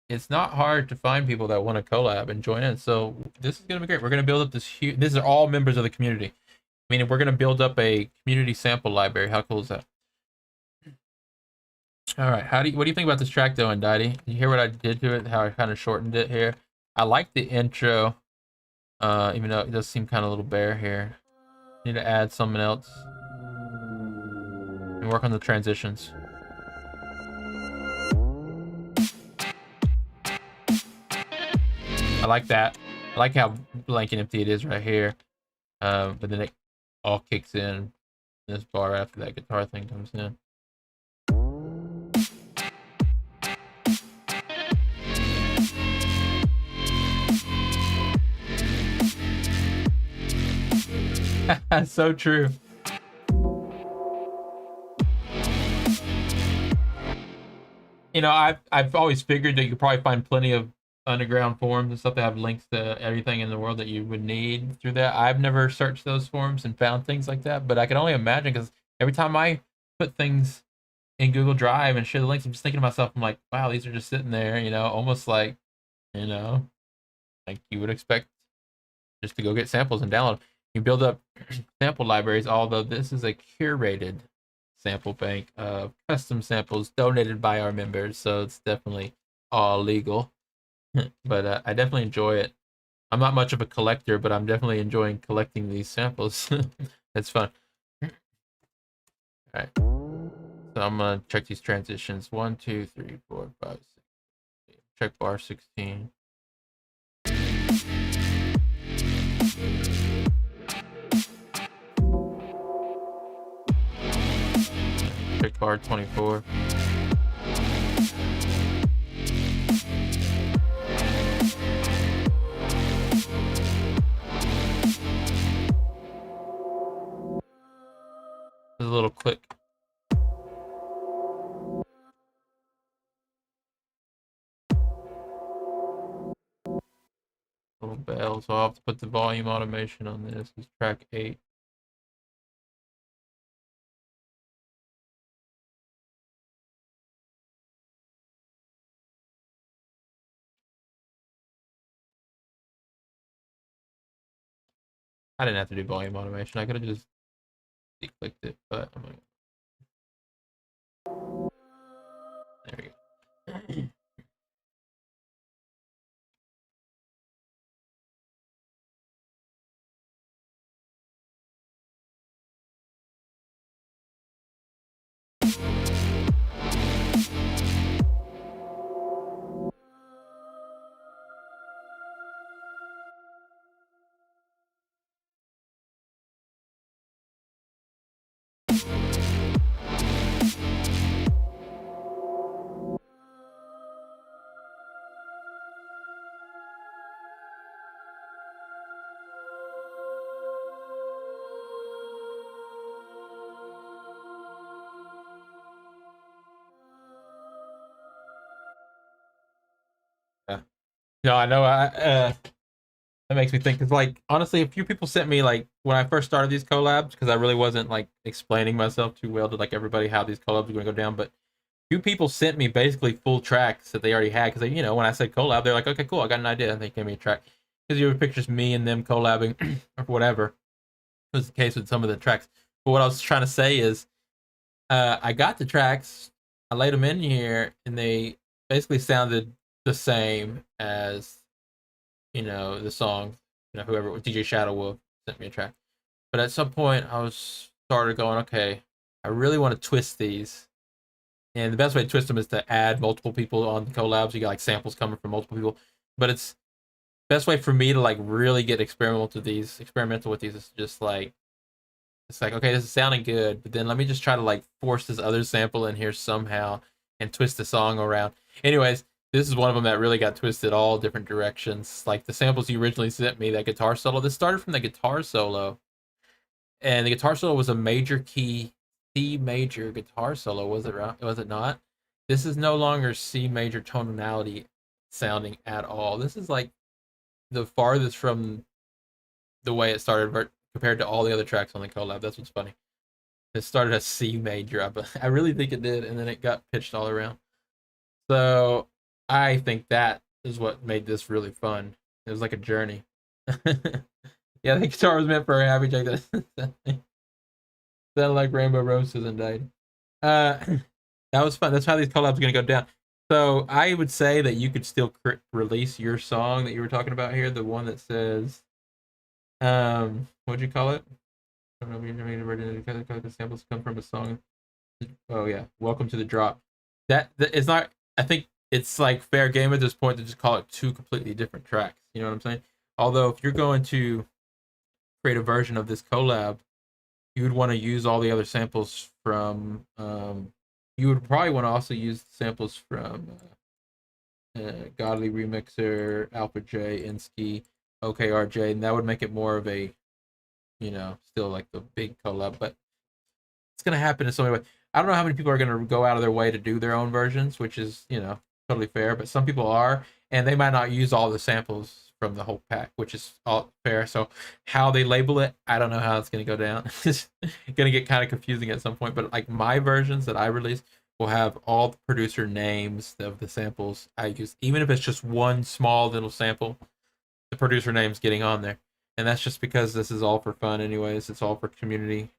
it's not hard to find people that want to collab and join in. So this is gonna be great. We're gonna build up this huge. These are all members of the community. Meaning we're gonna build up a community sample library. How cool is that? All right. What do you think about this track though, Untitled? Did you hear what I did to it? How I kind of shortened it here. I like the intro, even though it does seem kind of a little bare here. Need to add something else and work on the transitions. I like that. I like how blank and empty it is right here. But then it all kicks in this bar after that guitar thing comes in. That's so true. You know, I've always figured that you could probably find plenty of underground forums and stuff that have links to everything in the world that you would need through that. I've never searched those forums and found things like that, but I can only imagine because every time I put things in Google Drive and share the links, I'm just thinking to myself, I'm like, wow, these are just sitting there, you know, almost like, you know, like you would expect just to go get samples and download. You build up sample libraries, although this is a curated sample bank of custom samples donated by our members, so it's definitely all legal. But I definitely enjoy it. I'm not much of a collector, but I'm definitely enjoying collecting these samples. It's fun. All right. So I'm gonna check these transitions. 1, 2, 3, 4, 5, 6. Check bar 16. Check bar 24. There's a little click. Little bell, so I'll have to put the volume automation on this. It's track 8. I didn't have to do volume automation. I could have just clicked it, but I'm like, there we go. No, I know. That makes me think. Cause like honestly, a few people sent me like when I first started these collabs, because I really wasn't like explaining myself too well to like everybody how these collabs were going to go down. But few people sent me basically full tracks that they already had because you know when I said collab, they're like, okay, cool, I got an idea, and they gave me a track because you have pictures me and them collabing or whatever was the case with some of the tracks. But what I was trying to say is, I got the tracks, I laid them in here, and they basically sounded the same as the song. Whoever DJ Shadow Wolf sent me a track, but at some point I was started going, okay, I really want to twist these. And the best way to twist them is to add multiple people on the collabs. You got like samples coming from multiple people. But it's best way for me to like really get experimental with these is just like it's like, okay, this is sounding good, but then let me just try to like force this other sample in here somehow and twist the song around. Anyways, this is one of them that really got twisted all different directions. Like the samples you originally sent me, that guitar solo. This started from the guitar solo, and the guitar solo was a major key C major guitar solo. Was it right? Was it not? This is no longer C major tonality sounding at all. This is like the farthest from the way it started compared to all the other tracks on the collab. That's what's funny. It started as C major, but I really think it did, and then it got pitched all around. So I think that is what made this really fun. It was like a journey. Yeah, the guitar was meant for a happy jack. Sounded like Rainbow Roses and died. Uh, that was fun. That's how these collabs are gonna go down. So I would say that you could still release your song that you were talking about here, the one that says, what'd you call it? I don't know if you're the samples come from a song. Oh yeah, Welcome to the Drop. That is not. I think it's like fair game at this point to just call it two completely different tracks. You know what I'm saying? Although if you're going to create a version of this collab, you would want to use all the other samples from. You would probably want to also use samples from Godly Remixer, Alpha J, Insky, OKRJ, and that would make it more of a, still like the big collab. But it's gonna happen in so many ways. I don't know how many people are gonna go out of their way to do their own versions, which is totally fair. But some people are, and they might not use all the samples from the whole pack, which is all fair. So how they label it, I don't know how it's gonna go down. It's gonna get kind of confusing at some point. But like my versions that I release will have all the producer names of the samples I use, even if it's just one small little sample. The producer name's getting on there, and that's just because this is all for fun, anyways. It's all for community,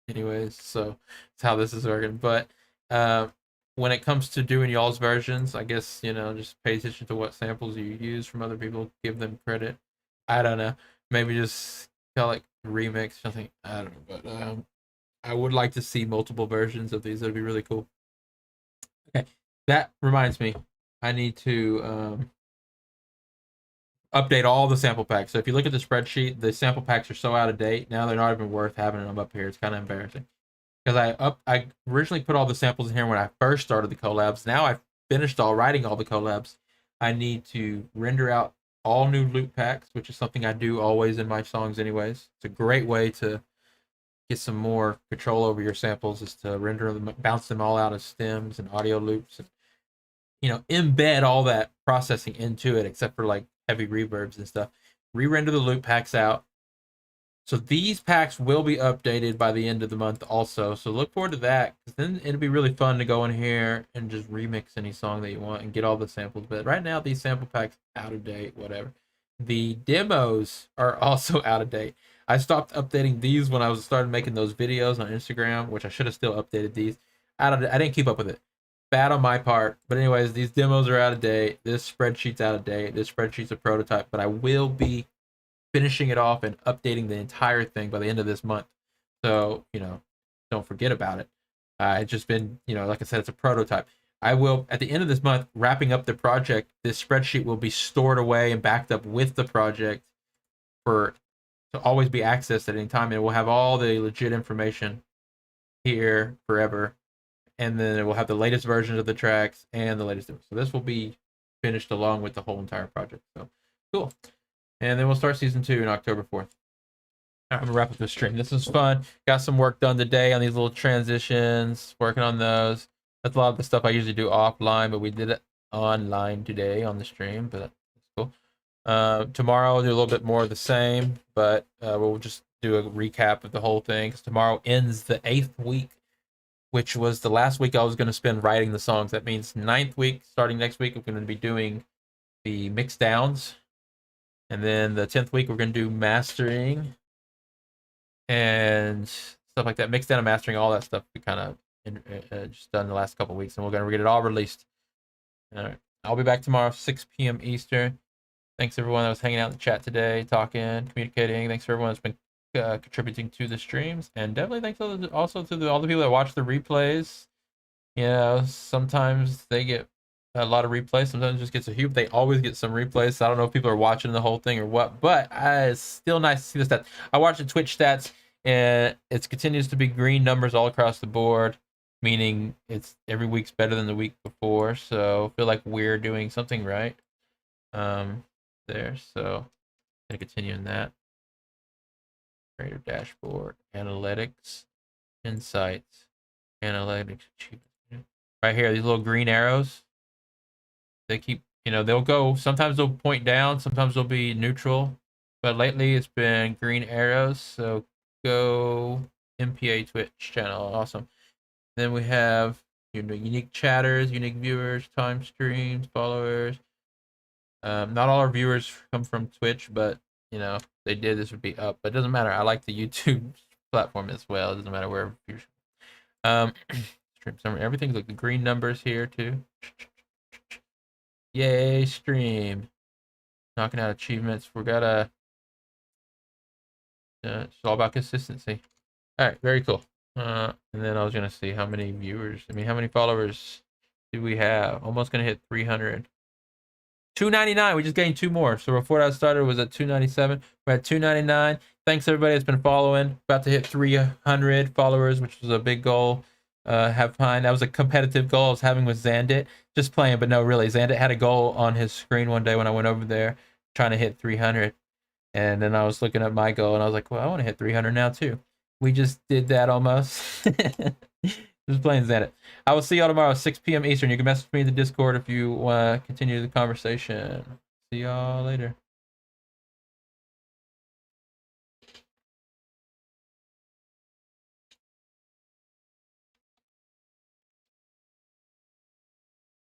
anyways. So it's how this is working. But when it comes to doing y'all's versions, I guess just pay attention to what samples you use from other people. Give them credit. I don't know. Maybe just call it remix something. I don't know, but I would like to see multiple versions of these. That'd be really cool. Okay, that reminds me. I need to update all the sample packs. So if you look at the spreadsheet, the sample packs are so out of date now they're not even worth having them up here. It's kind of embarrassing because I originally put all the samples in here when I first started the collabs. Now I've finished writing all the collabs. I need to render out all new loop packs, which is something I do always in my songs anyways. It's a great way to get some more control over your samples is to render them, bounce them all out as stems and audio loops, and embed all that processing into it, except for like heavy reverbs and stuff. Re-render the loop packs out. So these packs will be updated by the end of the month also. So look forward to that, because then it'll be really fun to go in here and just remix any song that you want and get all the samples. But right now, these sample packs out of date, whatever. The demos are also out of date. I stopped updating these when I was started making those videos on Instagram, which I should have still updated these. I didn't keep up with it. Bad on my part. But anyways, these demos are out of date. This spreadsheet's out of date. This spreadsheet's a prototype, but I will be finishing it off and updating the entire thing by the end of this month. So, don't forget about it. It's just been, like I said, it's a prototype. I will, at the end of this month, wrapping up the project, this spreadsheet will be stored away and backed up with the project to always be accessed at any time. And we'll have all the legit information here forever. And then it will have the latest versions of the tracks and the latest. So this will be finished along with the whole entire project. So cool. And then we'll start season 2 on October 4th. I'm gonna wrap up the stream. This was fun. Got some work done today on these little transitions, working on those. That's a lot of the stuff I usually do offline, but we did it online today on the stream, but that's cool. Tomorrow I'll do a little bit more of the same, but we'll just do a recap of the whole thing because tomorrow ends the 8th week, which was the last week I was going to spend writing the songs. That means 9th week, starting next week, we're going to be doing the mix downs. And then the 10th week, we're going to do mastering and stuff like that. Mix down and mastering, all that stuff we kind of just done the last couple weeks. And we're going to get it all released. All right. I'll be back tomorrow, 6 p.m. Eastern. Thanks everyone that was hanging out in the chat today, talking, communicating. Thanks for everyone that's been contributing to the streams, and definitely thanks also to all the people that watch the replays. You know, sometimes they get a lot of replays, sometimes just gets a few. They always get some replays. So I don't know if people are watching the whole thing or what, but it's still nice to see the stats. I watch the Twitch stats, and it continues to be green numbers all across the board, meaning it's every week's better than the week before. So I feel like we're doing something right. There, so gonna continue in that. Creator dashboard, analytics, insights, analytics, achievements. Right here, these little green arrows. They keep, they'll go. Sometimes they'll point down, sometimes they'll be neutral. But lately, it's been green arrows. So go MPA Twitch channel, awesome. Then we have unique chatters, unique viewers, time streams, followers. Not all our viewers come from Twitch, but they did, this would be up. But it doesn't matter. I like the YouTube platform as well. It doesn't matter where viewers. Stream summary. Everything's like the green numbers here too. Yay, stream. Knocking out achievements. We're gotta. It's all about consistency. All right, very cool. And then I was gonna see how many viewers. How many followers do we have? Almost gonna hit 300. 299. We just gained 2 more. So before I started, it was at 297. We're at 299. Thanks everybody that's been following. About to hit 300 followers, which was a big goal. Have fun. That was a competitive goal I was having with Zandit. Just playing, but no, really. Zandit had a goal on his screen one day when I went over there, trying to hit 300. And then I was looking at my goal, and I was like, well, I want to hit 300 now too. We just did that almost. Just playing Xanax. I will see y'all tomorrow, 6 p.m. Eastern. You can message me in the Discord if you want to continue the conversation. See y'all later.